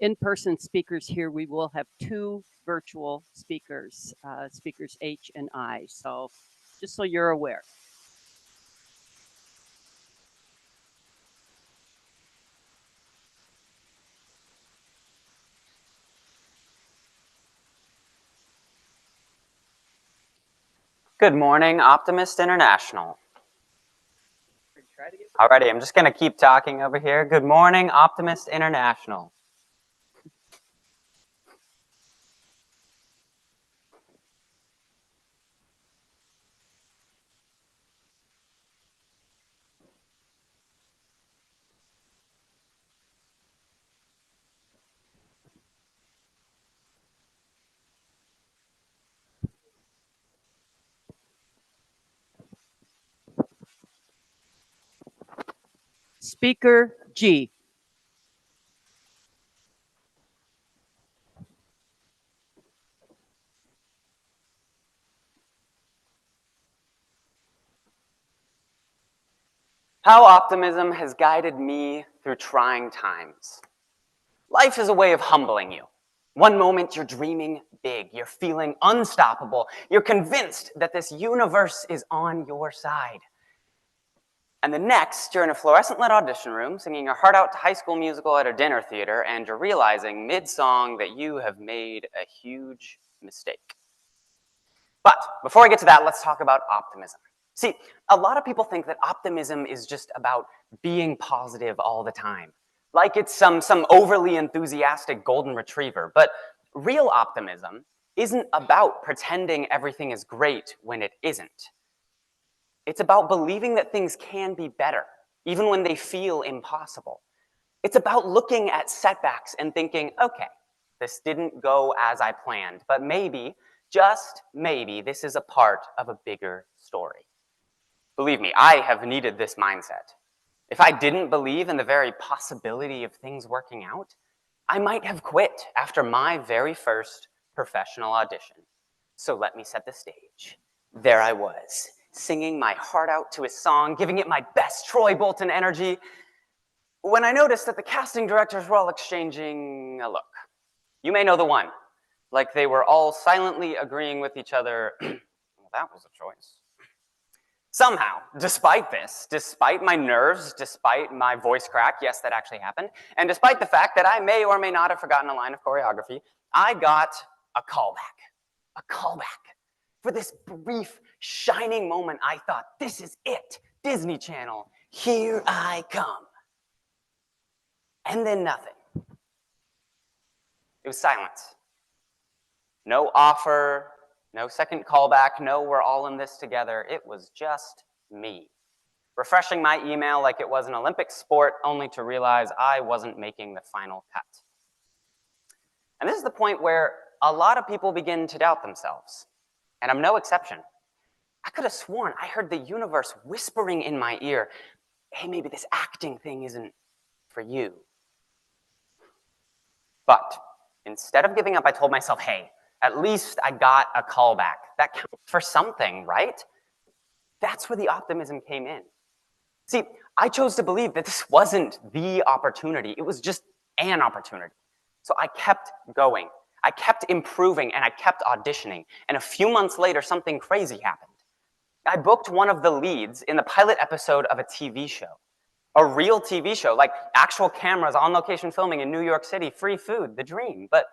B: in-person speakers here, we will have 2 virtual speakers, speakers H and I. So just so you're aware.
E: Good morning, Optimist International. Alrighty, I'm just going to keep talking over here. Good morning, Optimist International.
B: Speaker G.
E: How optimism has guided me through trying times. Life is a way of humbling you. One moment you're dreaming big, you're feeling unstoppable, you're convinced that this universe is on your side. And the next, you're in a fluorescent-lit audition room singing your heart out to High School Musical at a dinner theater, and you're realizing mid-song that you have made a huge mistake. But before I get to that, let's talk about optimism. See, a lot of people think that optimism is just about being positive all the time, like it's some overly enthusiastic golden retriever. But real optimism isn't about pretending everything is great when it isn't. It's about believing that things can be better, even when they feel impossible. It's about looking at setbacks and thinking, okay, this didn't go as I planned, but maybe, just maybe, this is a part of a bigger story. Believe me, I have needed this mindset. If I didn't believe in the very possibility of things working out, I might have quit after my very first professional audition. So let me set the stage. There I was, singing my heart out to a song, giving it my best Troy Bolton energy, when I noticed that the casting directors were all exchanging a look. You may know the one, like they were all silently agreeing with each other, well, that was a choice. Somehow, despite this, despite my nerves, despite my voice crack, yes, that actually happened, and despite the fact that I may or may not have forgotten a line of choreography, I got a callback. A callback. For this brief, shining moment, I thought, this is it, Disney Channel, here I come. And then nothing. It was silence. No offer, no second callback, no we're all in this together. It was just me. Refreshing my email like it was an Olympic sport, only to realize I wasn't making the final cut. And this is the point where a lot of people begin to doubt themselves. And I'm no exception. I could have sworn I heard the universe whispering in my ear, hey, maybe this acting thing isn't for you. But instead of giving up, I told myself, hey, at least I got a callback. That counts for something, right? That's where the optimism came in. See, I chose to believe that this wasn't the opportunity. It was just an opportunity. So I kept going. I kept improving and I kept auditioning. And a few months later, something crazy happened. I booked one of the leads in the pilot episode of a TV show. A real TV show, like actual cameras, on location filming in New York City, free food, the dream. But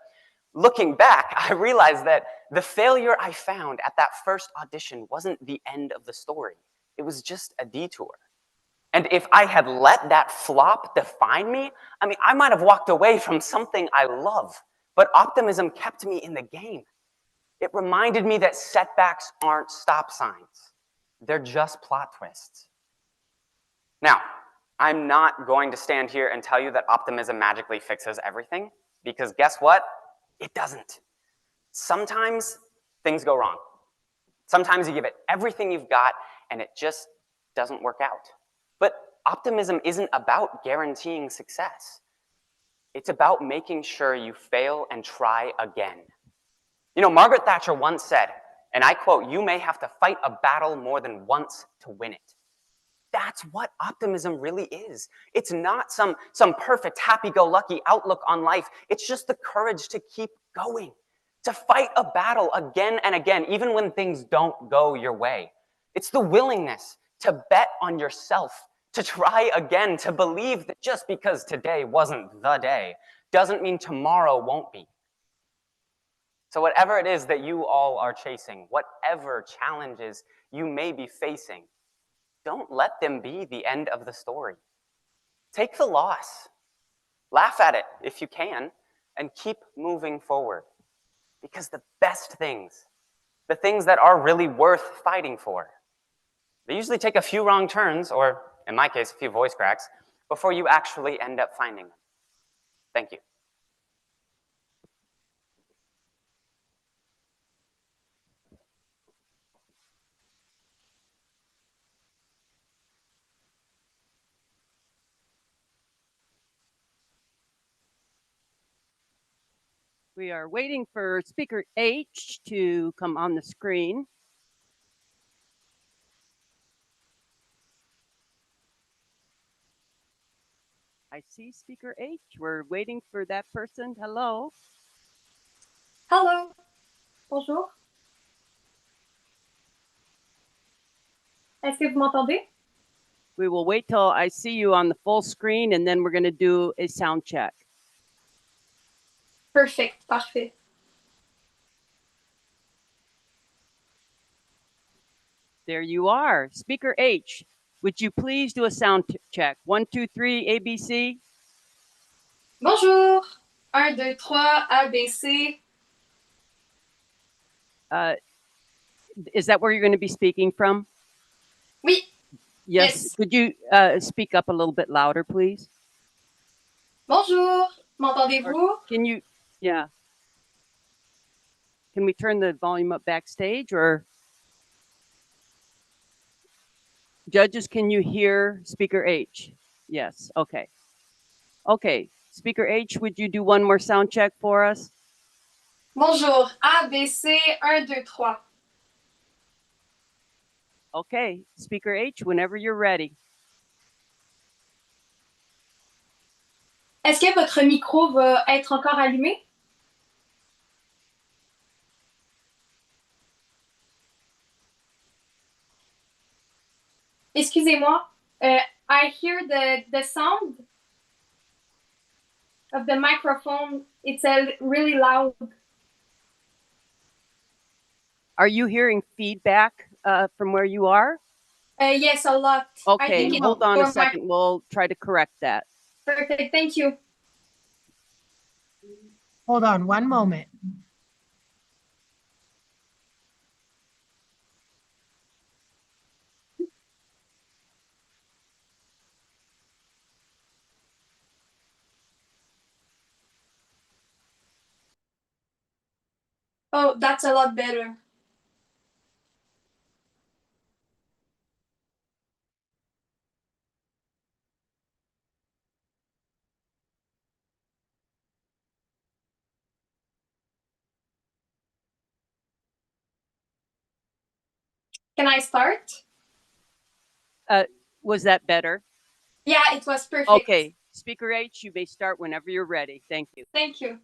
E: looking back, I realized that the failure I found at that first audition wasn't the end of the story. It was just a detour. And if I had let that flop define me, I might have walked away from something I love. But optimism kept me in the game. It reminded me that setbacks aren't stop signs. They're just plot twists. Now, I'm not going to stand here and tell you that optimism magically fixes everything, because guess what? It doesn't. Sometimes things go wrong. Sometimes you give it everything you've got and it just doesn't work out. But optimism isn't about guaranteeing success. It's about making sure you fail and try again. You know, Margaret Thatcher once said, and I quote, "You may have to fight a battle more than once to win it." That's what optimism really is. It's not some perfect, happy-go-lucky outlook on life. It's just the courage to keep going, to fight a battle again and again, even when things don't go your way. It's the willingness to bet on yourself, to try again, to believe that just because today wasn't the day doesn't mean tomorrow won't be. So whatever it is that you all are chasing, whatever challenges you may be facing, don't let them be the end of the story. Take the loss. Laugh at it if you can, and keep moving forward. Because the best things, the things that are really worth fighting for, they usually take a few wrong turns, or in my case, a few voice cracks, before you actually end up finding them. Thank you.
B: We are waiting for speaker H to come on the screen. I see speaker H. We're waiting for that person. Hello.
H: Hello. Bonjour. Est-ce que vous m'entendez?
B: We will wait till I see you on the full screen, and then we're going to do a sound check.
H: Perfect. Parfait.
B: There you are. Speaker H, would you please do a sound check? 1, 2, 3, ABC.
H: Bonjour. 1, 2, 3, ABC.
B: Is that where you're going to be speaking from?
H: Oui.
B: Yes.
H: Yes.
B: Could you speak up a little bit louder, please?
H: Bonjour, m'entendez-vous?
B: Can you, yeah. Can we turn the volume up backstage or? Judges, can you hear speaker H? Yes, okay. Okay, speaker H, would you do one more sound check for us?
H: Bonjour, A, B, C, 1, 2, 3.
B: Okay, speaker H, whenever you're ready.
H: Est-ce que votre micro va être encore allumé? Excusez-moi. I hear the sound of the microphone. It's really loud.
B: Are you hearing feedback from where you are?
H: Yes, a lot. I
B: Okay,
H: think it's
B: hold on a
H: your mic-
B: second. We'll try to correct that.
H: Perfect, thank you.
I: Hold on one moment.
H: Oh, that's a lot better. Can I start?
B: Was that better?
H: Yeah, it was perfect.
B: Okay, speaker H, you may start whenever you're ready. Thank you.
H: Thank you.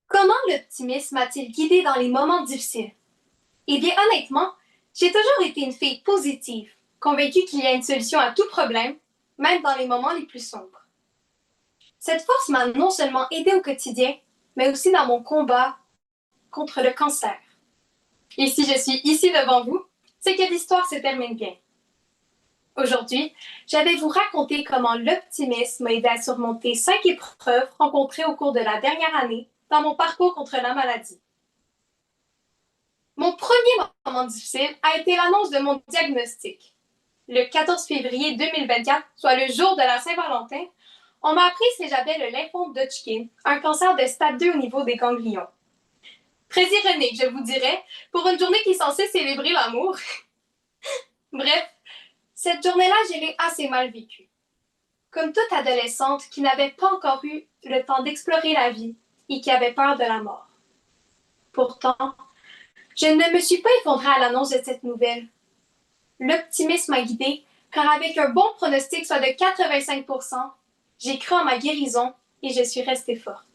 H: Comment l'optimisme m'a-t-il guidée dans les moments difficiles? Eh bien, honnêtement, j'ai toujours été une fille positive, convaincue qu'il y a une solution à tout problème, même dans les moments les plus sombres. Cette force m'a non seulement aidée au quotidien, mais aussi dans mon combat contre le cancer. Et si je suis ici devant vous, c'est que l'histoire se termine bien. Aujourd'hui, je vais vous raconter comment l'optimisme m'a aidé à surmonter 5 épreuves rencontrées au cours de la dernière année dans mon parcours contre la maladie. Mon premier moment difficile a été l'annonce de mon diagnostic. Le 14 février 2024, soit le jour de la Saint-Valentin, on m'a appris que j'avais le lymphome d'Hodgkin, un cancer de stade 2 au niveau des ganglions. Très ironique, je vous dirais, pour une journée qui est censée célébrer l'amour. Bref, cette journée-là, je l'ai assez mal vécue. Comme toute adolescente qui n'avait pas encore eu le temps d'explorer la vie et qui avait peur de la mort. Pourtant, je ne me suis pas effondrée à l'annonce de cette nouvelle. L'optimisme m'a guidée, car avec un bon pronostic, soit de 85%, j'ai cru en ma guérison et je suis restée forte.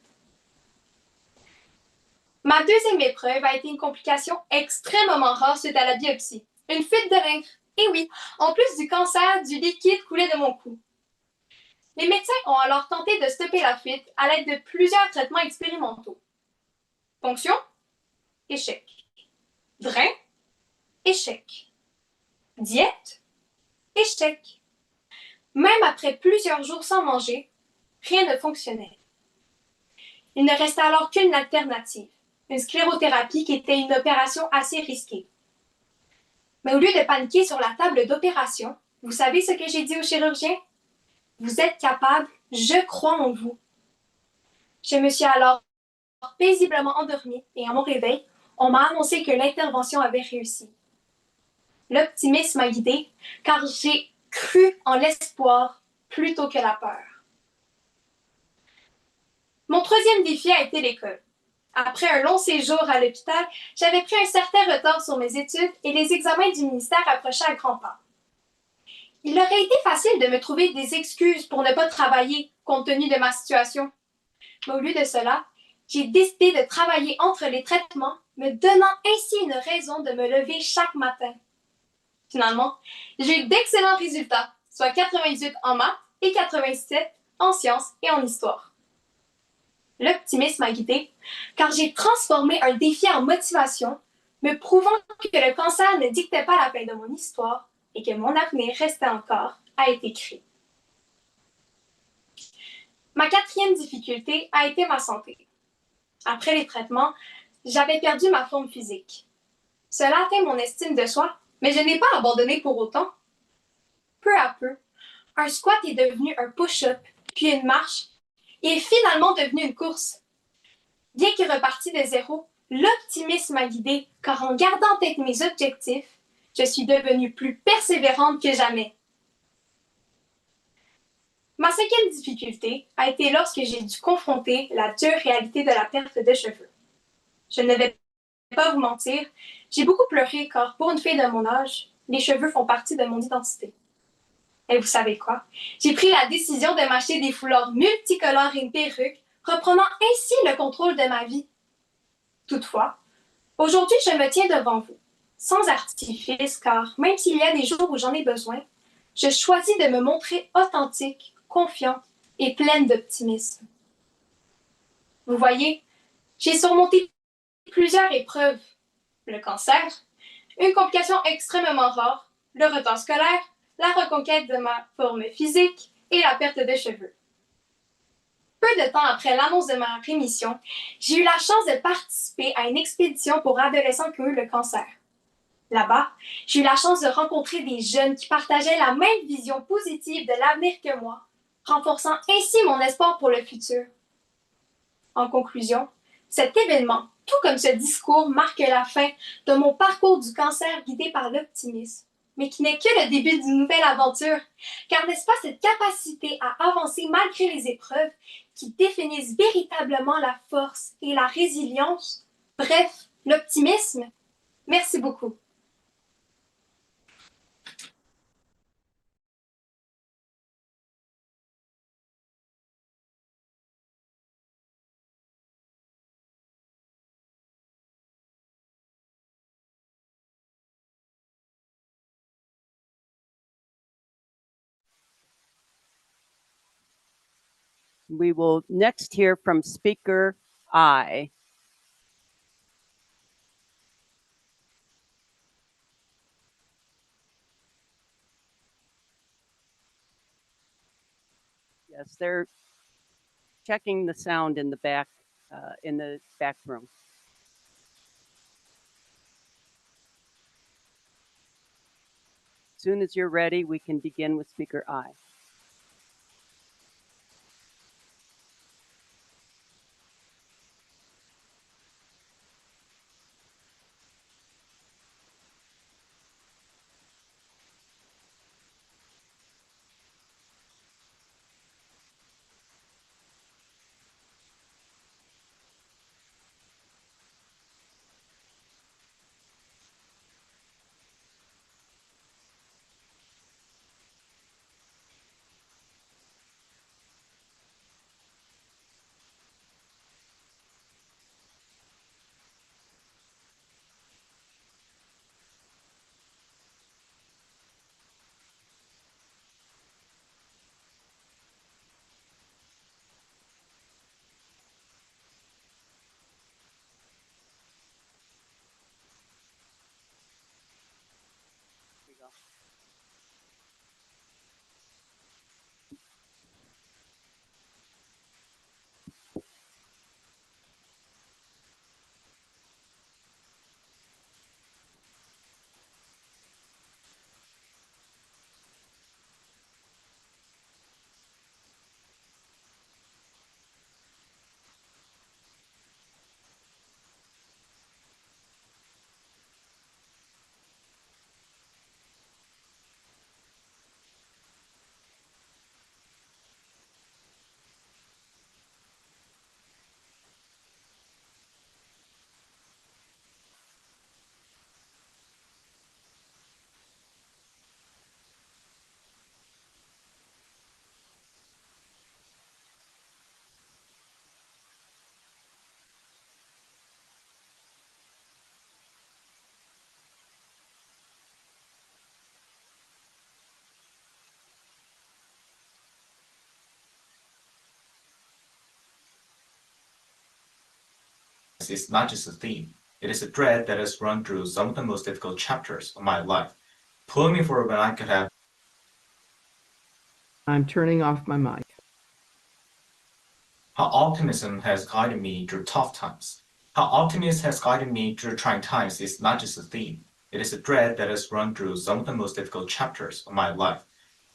H: Ma deuxième épreuve a été une complication extrêmement rare suite à la biopsie. Une fuite de l'encre. Et oui, en plus du cancer, du liquide coulait de mon cou. Les médecins ont alors tenté de stopper la fuite à l'aide de plusieurs traitements expérimentaux. Ponction, échec. Drain, échec. Diète, échec. Même après plusieurs jours sans manger, rien ne fonctionnait. Il ne restait alors qu'une alternative, une sclérothérapie qui était une opération assez risquée. Mais au lieu de paniquer sur la table d'opération, vous savez ce que j'ai dit au chirurgien? Vous êtes capable, je crois en vous. Je me suis alors paisiblement endormie et à mon réveil, on m'a annoncé que l'intervention avait réussi. L'optimisme m'a guidée car j'ai cru en l'espoir plutôt que la peur. Mon troisième défi a été l'école. Après un long séjour à l'hôpital, j'avais pris un certain retard sur mes études et les examens du ministère approchaient à grands pas. Il aurait été facile de me trouver des excuses pour ne pas travailler compte tenu de ma situation. Mais au lieu de cela, j'ai décidé de travailler entre les traitements, me donnant ainsi une raison de me lever chaque matin. Finalement, j'ai eu d'excellents résultats, soit 98 en maths et 87 en sciences et en histoire. L'optimisme m'a guidée car j'ai transformé un défi en motivation, me prouvant que le cancer ne dictait pas la fin de mon histoire et que mon avenir restait encore à être écrit. Ma quatrième difficulté a été ma santé. Après les traitements, J'avais perdu ma forme physique. Cela atteint mon estime de soi, mais je n'ai pas abandonné pour autant. Peu à peu, un squat est devenu un push-up, puis une marche, et est finalement devenu une course. Bien que reparti de zéro, l'optimisme m'a guidée, car en gardant en tête mes objectifs, je suis devenue plus persévérante que jamais. Ma cinquième difficulté a été lorsque j'ai dû confronter la dure réalité de la perte de cheveux. Je ne vais pas vous mentir, j'ai beaucoup pleuré car pour une fille de mon âge, les cheveux font partie de mon identité. Et vous savez quoi? J'ai pris la décision de m'acheter des foulards multicolores et une perruque, reprenant ainsi le contrôle de ma vie. Toutefois, aujourd'hui, je me tiens devant vous, sans artifice, car même s'il y a des jours où j'en ai besoin, je choisis de me montrer authentique, confiante et pleine d'optimisme. Vous voyez, j'ai surmonté plusieurs épreuves. Le cancer, une complication extrêmement rare, le retard scolaire, la reconquête de ma forme physique et la perte de cheveux. Peu de temps après l'annonce de ma rémission, j'ai eu la chance de participer à une expédition pour adolescents qui ont eu le cancer. Là-bas, j'ai eu la chance de rencontrer des jeunes qui partageaient la même vision positive de l'avenir que moi, renforçant ainsi mon espoir pour le futur. En conclusion, cet événement, tout comme ce discours, marque la fin de mon parcours du cancer guidé par l'optimisme, mais qui n'est que le début d'une nouvelle aventure, car n'est-ce pas cette capacité à avancer malgré les épreuves qui définissent véritablement la force et la résilience, bref, l'optimisme? Merci beaucoup.
B: We will next hear from speaker I. Yes, they're checking the sound in the back room. As soon as you're ready, we can begin with speaker I.
J: Is not just a theme, it is a thread that has run through some of the most difficult chapters of my life, pulling me forward when I could have.
C: I'm turning off my mic.
J: How optimism has guided me through tough times, How optimism has guided me through trying times is not just a theme. It is a thread that has run through some of the most difficult chapters of my life,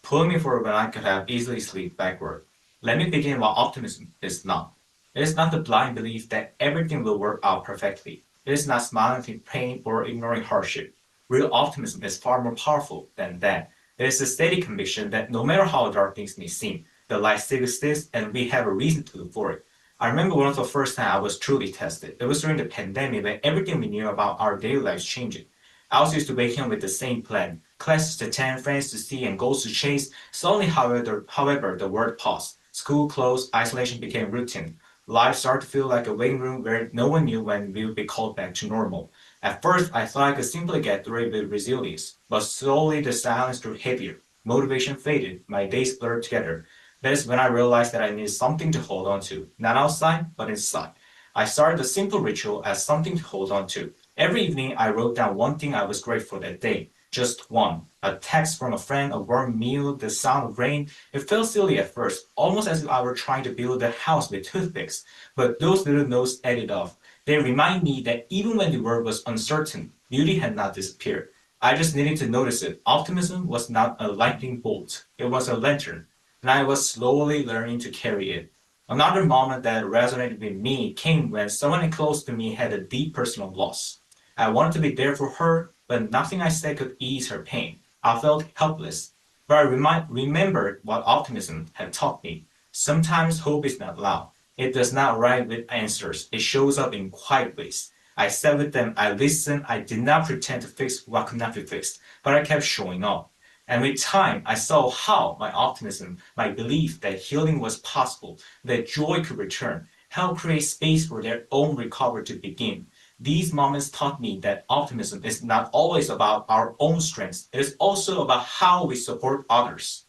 J: pulling me forward when I could have easily slipped backward. Let me begin what optimism is not. It is not the blind belief that everything will work out perfectly. It is not smiling through pain or ignoring hardship. Real optimism is far more powerful than that. It is a steady conviction that no matter how dark things may seem, the light still exists and we have a reason to look for it. I remember one of the first time I was truly tested. It was during the pandemic when everything we knew about our daily lives changed. I was used to waking up with the same plan, classes to attend, friends to see, and goals to chase. Suddenly, however, the world paused. School closed, isolation became routine. Life started to feel like a waiting room where no one knew when we would be called back to normal. At first, I thought I could simply get through it with resilience, but slowly the silence grew heavier. Motivation faded, my days blurred together. That is when I realized that I needed something to hold on to, not outside, but inside. I started a simple ritual as something to hold on to. Every evening, I wrote down one thing I was grateful for that day. Just one. A text from a friend, a warm meal, the sound of rain. It felt silly at first, almost as if I were trying to build a house with toothpicks. But those little notes added up. They remind me that even when the world was uncertain, beauty had not disappeared. I just needed to notice it. Optimism was not a lightning bolt, it was a lantern, and I was slowly learning to carry it. Another moment that resonated with me came when someone close to me had a deep personal loss. I wanted to be there for her, but nothing I said could ease her pain. I felt helpless, but I remembered what optimism had taught me. Sometimes hope is not loud. It does not arrive with answers. It shows up in quiet ways. I sat with them, I listened, I did not pretend to fix what could not be fixed, but I kept showing up. And with time, I saw how my optimism, my belief that healing was possible, that joy could return, helped create space for their own recovery to begin. These moments taught me that optimism is not always about our own strengths, it is also about how we support others.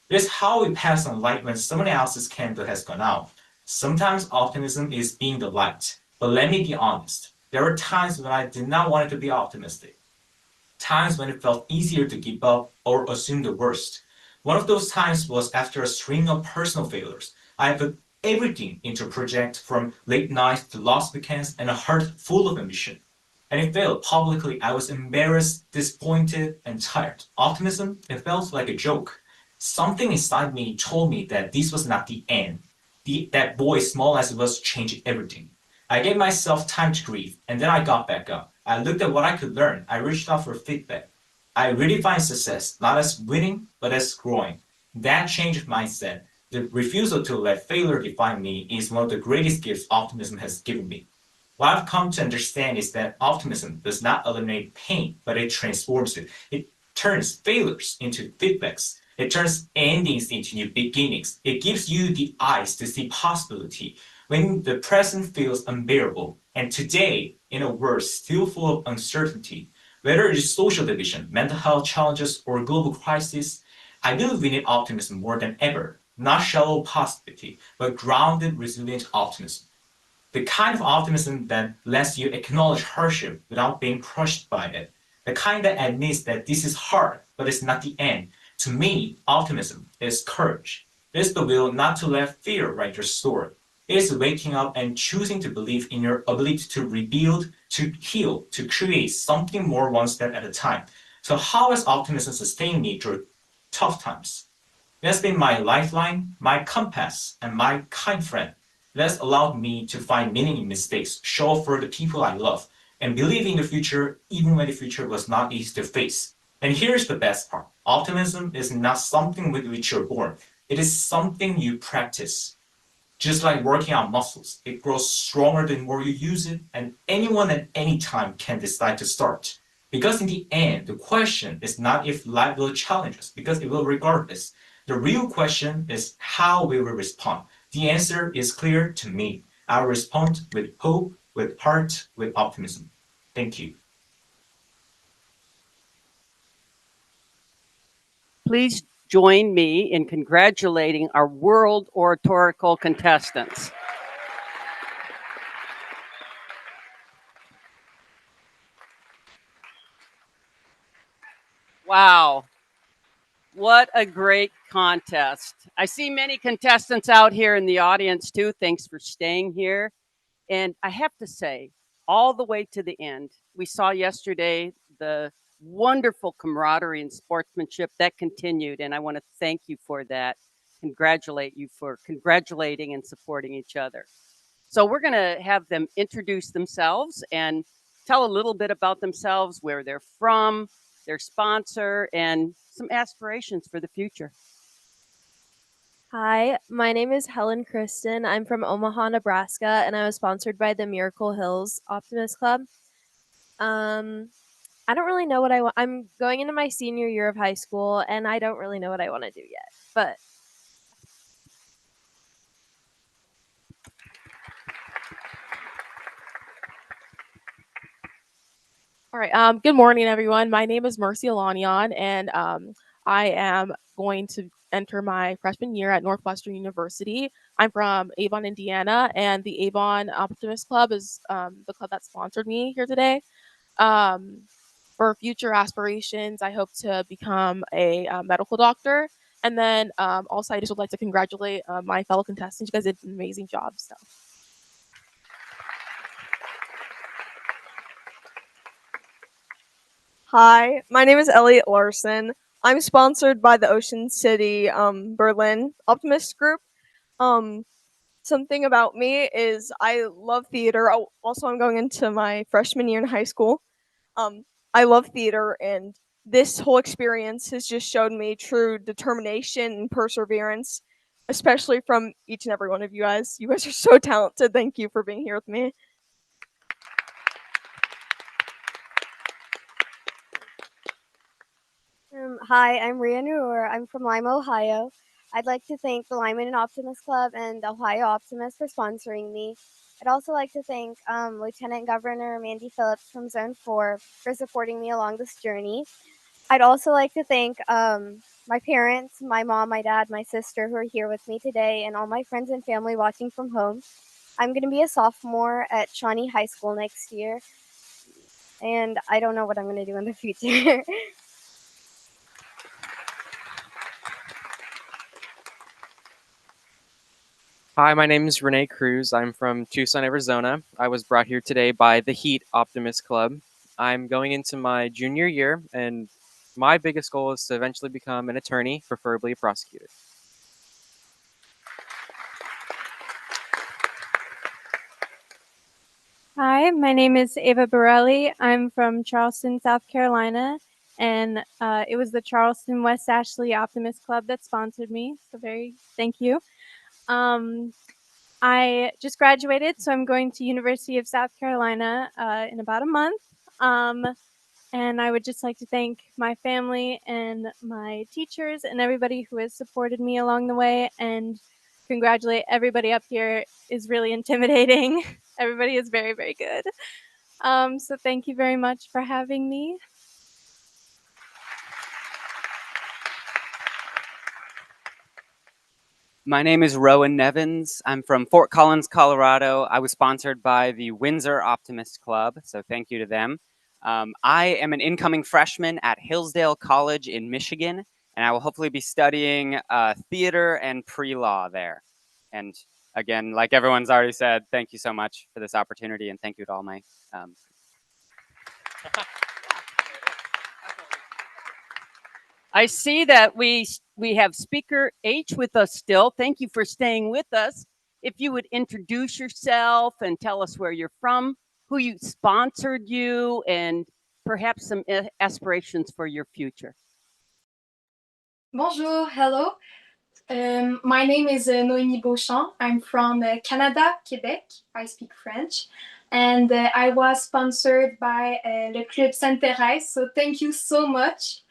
J: It is how we pass on light when someone else's candle has gone out. Sometimes optimism is being the light, but let me be honest. There were times when I did not want to be optimistic, times when it felt easier to give up or assume the worst. One of those times was after a string of personal failures. I put everything into a project from late nights to lost weekends and a heart full of ambition. And it failed publicly. I was embarrassed, disappointed, and tired. Optimism, it felt like a joke. Something inside me told me that this was not the end. That voice, small as it was, changed everything. I gave myself time to grieve, and then I got back up. I looked at what I could learn. I reached out for feedback. I redefined success, not as winning, but as growing. That change of mindset, the refusal to let failure define me, is one of the greatest gifts optimism has given me. What I've come to understand is that optimism does not eliminate pain, but it transforms it. It turns failures into feedbacks. It turns endings into new beginnings. It gives you the eyes to see possibility when the present feels unbearable. And today, in a world still full of uncertainty, whether it is social division, mental health challenges, or global crisis, I believe we need optimism more than ever. Not shallow positivity, but grounded, resilient optimism. The kind of optimism that lets you acknowledge hardship without being crushed by it. The kind that admits that this is hard, but it's not the end. To me, optimism is courage. It is the will not to let fear write your story. It is waking up and choosing to believe in your ability to rebuild, to heal, to create something more one step at a time. So, how has optimism sustained me through tough times? It has been my lifeline, my compass, and my kind friend. It has allowed me to find meaning in mistakes, show up for the people I love, and believe in the future even when the future was not easy to face. And here's the best part. Optimism is not something with which you're born. It is something you practice. Just like working out muscles, it grows stronger the more you use it, and anyone at any time can decide to start. Because in the end, the question is not if life will challenge us, because it will regardless. The real question is how we will respond. The answer is clear to me. I will respond with hope, with heart, with optimism. Thank you.
B: Please join me in congratulating our World Oratorical contestants. Wow. What a great contest. I see many contestants out here in the audience too. Thanks for staying here. And I have to say, all the way to the end, we saw yesterday the wonderful camaraderie and sportsmanship that continued. And I want to thank you for that. Congratulate you for congratulating and supporting each other. So we're going to have them introduce themselves and tell a little bit about themselves, where they're from, their sponsor, and some aspirations for the future.
G: Hi, my name is Helen Kristen. I'm from Omaha, Nebraska, and I was sponsored by the Miracle Hills Optimist Club. I don't really know what I want. I'm going into my senior year of high school, and I don't really know what I want to do yet. But
K: All right. Good morning, everyone. My name is Mercy Alanian, and I am going to enter my freshman year at Northwestern University. I'm from Avon, Indiana, and the Avon Optimist Club is the club that sponsored me here today. For future aspirations, I hope to become a medical doctor. And then also, I just would like to congratulate my fellow contestants. You guys did an amazing job. So.
L: Hi, my name is Elliot Larson. I'm sponsored by the Ocean City Berlin Optimist Group. Something about me is I love theater. Also, I'm going into my freshman year in high school. I love theater, and this whole experience has just showed me true determination and perseverance, especially from each and every one of you guys. You guys are so talented. Thank you for being here with me.
M: Hi, I'm Rhea Noor. I'm from Lima, Ohio. I'd like to thank the Lyman and Optimist Club and the Ohio Optimist for sponsoring me. I'd also like to thank Lieutenant Governor Mandy Phillips from Zone 4 for supporting me along this journey. I'd also like to thank my parents, my mom, my dad, my sister who are here with me today, and all my friends and family watching from home. I'm going to be a sophomore at Shawnee High School next year, and I don't know what I'm going to do in the future.
E: Hi, my name is Renee Cruz. I'm from Tucson, Arizona. I was brought here today by the Heat Optimist Club. I'm going into my junior year, and my biggest goal is to eventually become an attorney, preferably a prosecutor.
N: Hi, my name is Ava Borelli. I'm from Charleston, South Carolina, and it was the Charleston West Ashley Optimist Club that sponsored me. So thank you. I just graduated, so I'm going to University of South Carolina in about a month. And I would just like to thank my family and my teachers and everybody who has supported me along the way, and congratulate everybody up here. Is really intimidating. Everybody is very, very good. So thank you very much for having me.
O: My name is Rowan Nevins. I'm from Fort Collins, Colorado. I was sponsored by the Windsor Optimist Club, so thank you to them. I am an incoming freshman at Hillsdale College in Michigan, and I will hopefully be studying theater and pre-law there. And again, like everyone's already said, thank you so much for this opportunity, and thank you to all my
B: I see that we have speaker H with us still. Thank you for staying with us. If you would introduce yourself and tell us where you're from, who you sponsored you, and perhaps some aspirations for your future.
H: Bonjour, hello. My name is Noémie Beauchamp. I'm from Canada, Quebec. I speak French. And I was sponsored by Le Club Sainte-Thérèse. So thank you so much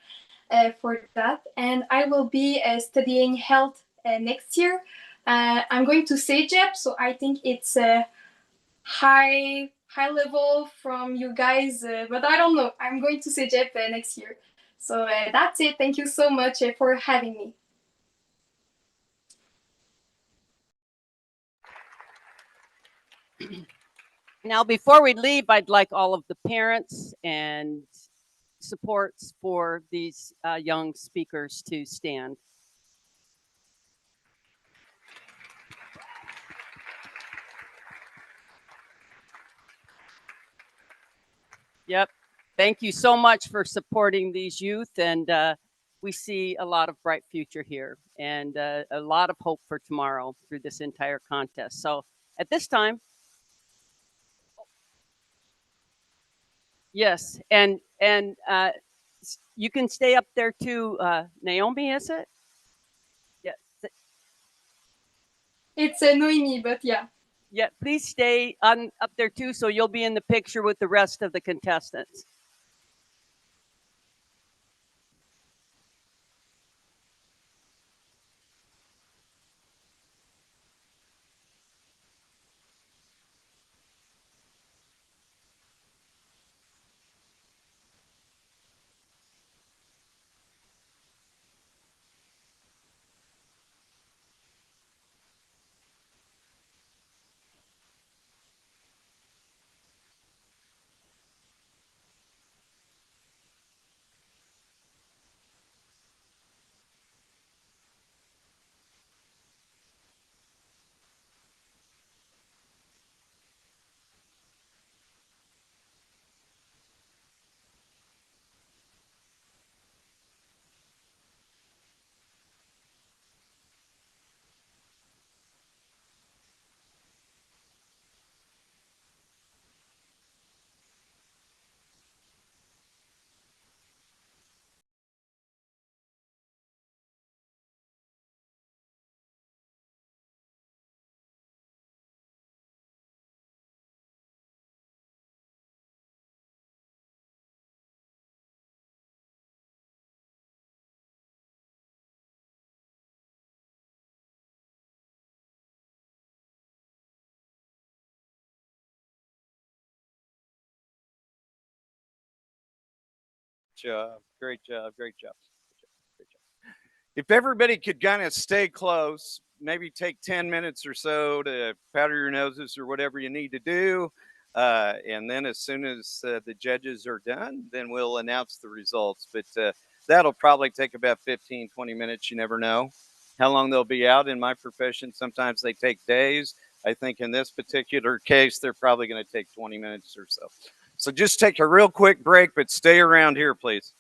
H: for that. And I will be studying health next year. I'm going to CEGEP, so I think it's high level from you guys, but I don't know. I'm going to CEGEP next year. So that's it. Thank you so much for having me.
B: Now, before we leave, I'd like all of the parents and supports for these young speakers to stand. Yep. Thank you so much for supporting these youth, and we see a lot of bright future here and a lot of hope for tomorrow through this entire contest. So at this time, yes, and you can stay up there too, Naomi. Is it? Yes.
H: It's Noemi, but yeah.
B: Yeah. Please stay on up there too, so you'll be in the picture with the rest of the contestants.
A: Job. Great job. Great job. Great job. If everybody could kind of stay close, maybe take 10 minutes or so to powder your noses or whatever you need to do. And then as soon as the judges are done, then we'll announce the results. But that'll probably take about 15, 20 minutes. You never know how long they'll be out. In my profession, sometimes they take days. I think in this particular case, they're probably going to take 20 minutes or so. So just take a real quick break, but stay around here, please.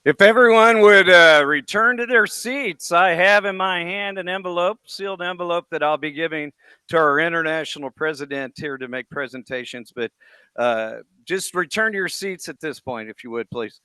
A: If everyone would return to their seats, I have in my hand an envelope, sealed envelope that I'll be giving to our international president here to make presentations. But just return to your seats at this point, if you would, please.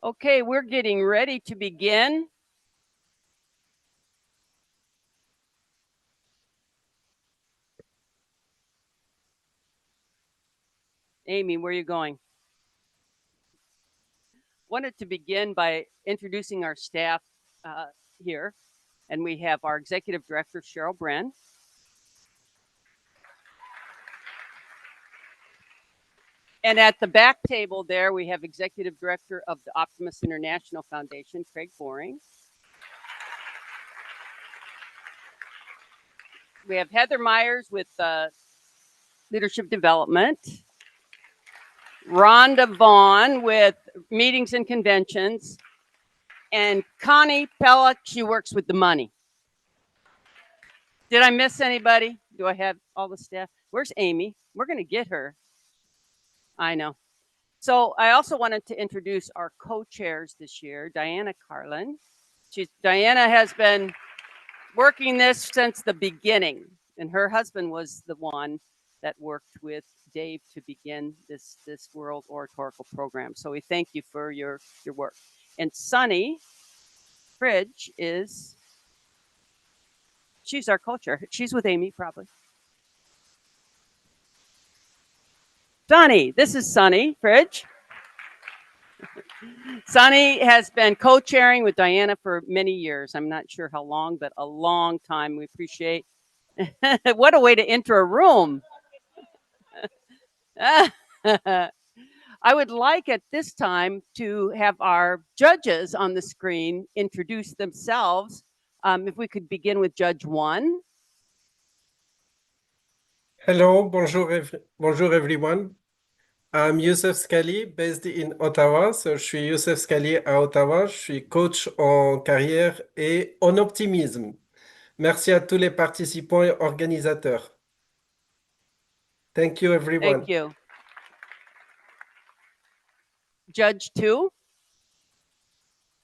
B: Okay, we're getting ready to begin. Amy, where are you going? Wanted to begin by introducing our staff here. And we have our executive director, Cheryl Bren. And at the back table there, we have executive director of the Optimist International Foundation, Craig Boring. We have Heather Myers with leadership development. Rhonda Vaughn with meetings and conventions. And Connie Pella, she works with the money. Did I miss anybody? Do I have all the staff? Where's Amy? We're going to get her. I know. So I also wanted to introduce our co-chairs this year, Diana Carlin. Diana has been working this since the beginning, and her husband was the one that worked with Dave to begin this World Oratorical program. So we thank you for your work. And Sunny Fridge she's our co-chair. She's with Amy probably. Sunny, this is Sunny Fridge. Sunny has been co-chairing with Diana for many years. I'm not sure how long, but a long time. We appreciate. What a way to enter a room. I would like at this time to have our judges on the screen introduce themselves. If we could begin with Judge 1.
P: Hello, bonjour everyone. I'm Youssef Scali, based in Ottawa. So, je suis Youssef Scali à Ottawa. Je suis coach en carrière et en optimisme. Merci à tous les participants et organisateurs. Thank you, everyone.
B: Thank you. Judge 2.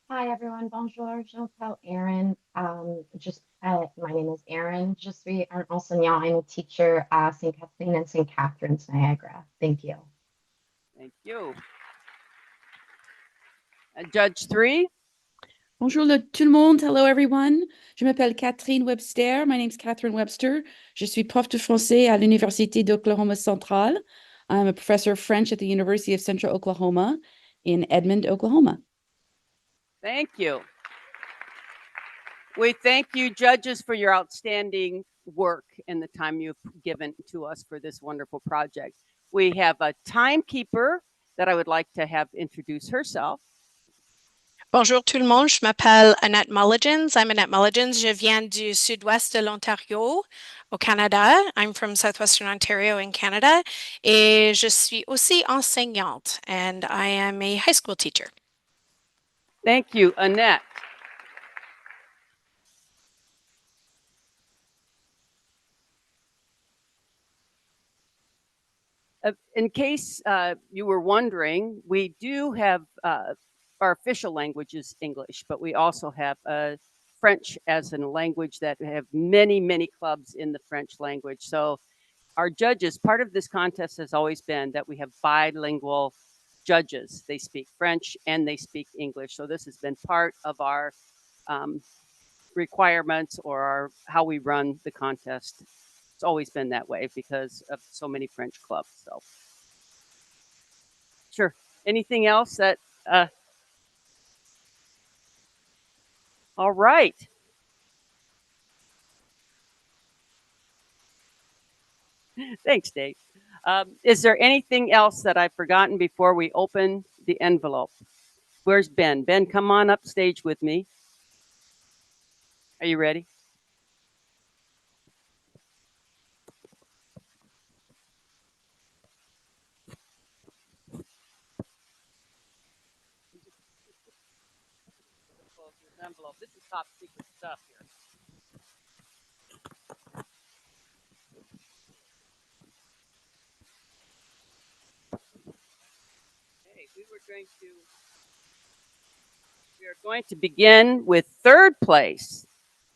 Q: Hi everyone, bonjour, je m'appelle Erin. My name is Erin. Je suis un enseignant. I'm a teacher at St. Kathleen and St. Catherine's, Niagara. Thank you.
B: Thank you. Judge 3.
R: Bonjour tout le monde. Hello everyone. Je m'appelle Catherine Webster. My name is Catherine Webster. Je suis prof de français à l'Université d'Oklahoma Central. I'm a professor of French at the University of Central Oklahoma in Edmond, Oklahoma.
B: Thank you. We thank you, judges, for your outstanding work and the time you've given to us for this wonderful project. We have a timekeeper that I would like to have introduce herself.
S: Bonjour tout le monde, je m'appelle Annette Mulligans. I'm Annette Mulligans. Je viens du sud-ouest de l'Ontario au Canada. I'm from southwestern Ontario in Canada. Et je suis aussi enseignante, and I am a high school teacher.
B: Thank you, Annette. In case you were wondering, we do have our official language is English, but we also have French as a language that have many, many clubs in the French language. So our judges, part of this contest has always been that we have bilingual judges. They speak French and they speak English. So this has been part of our requirements or how we run the contest. It's always been that way because of so many French clubs. So sure. Anything else that all right. Thanks, Dave. Is there anything else that I've forgotten before we open the envelope? Where's Ben? Ben, come on up stage with me. Are you ready? Envelope. This is top secret stuff here. Okay, we are going to begin with third place.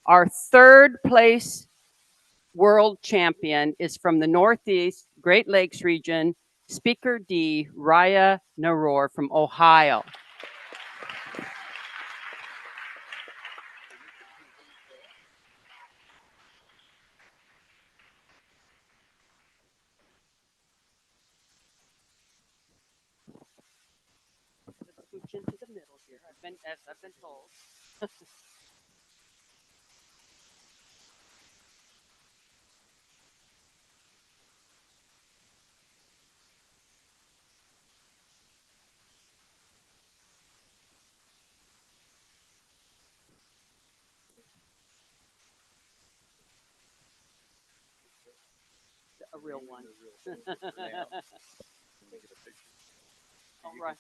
B: Our third place world champion is from the Northeast Great Lakes region, Speaker D, Raya Naror from Ohio. Let's scooch into the middle here. As I've been told. A real one. All right.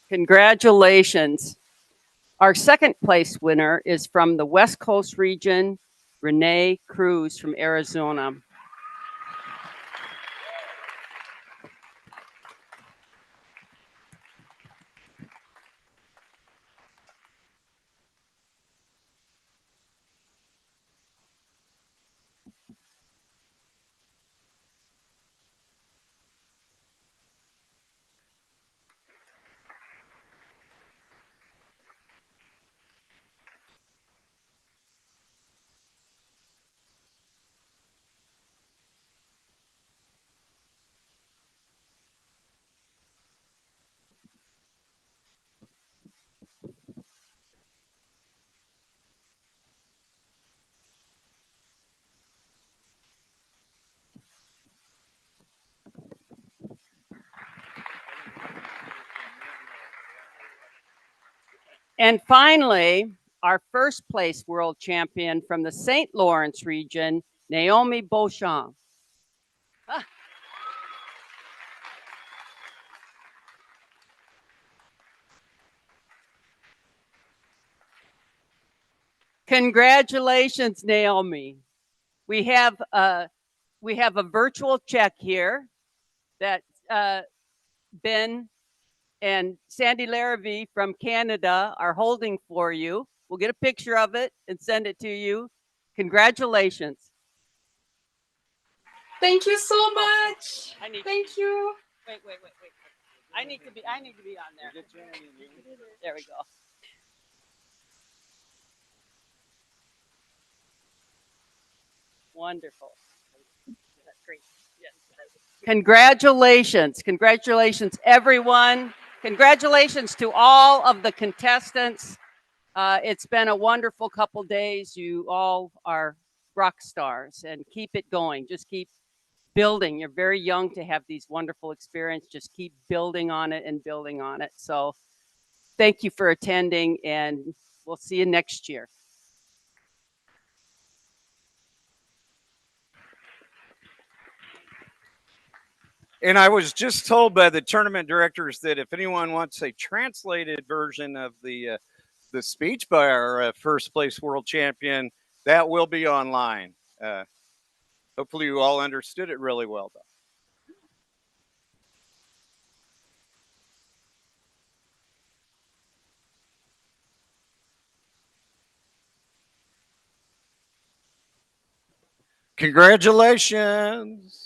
B: Congratulations. Our second place winner is from the West Coast region, Renee Cruz from Arizona. And finally, our first place world champion from the St. Lawrence region, Naomi Beauchamp. Congratulations, Naomi. We have a virtual check here that Ben and Sandy Larrabee from Canada are holding for you. We'll get a picture of it and send it to you. Congratulations.
H: Thank you so much. Thank you.
B: Wait. I need to be on there. There we go. Wonderful. That's great. Yes. Congratulations. Congratulations, everyone. Congratulations to all of the contestants. It's been a wonderful couple days. You all are rock stars, and keep it going. Just keep building. You're very young to have these wonderful experiences. Just keep building on it and building on it. So thank you for attending, and we'll see you next year.
A: And I was just told by the tournament directors that if anyone wants a translated version of the speech by our first place world champion, that will be online. Hopefully you all understood it really well, though. Congratulations.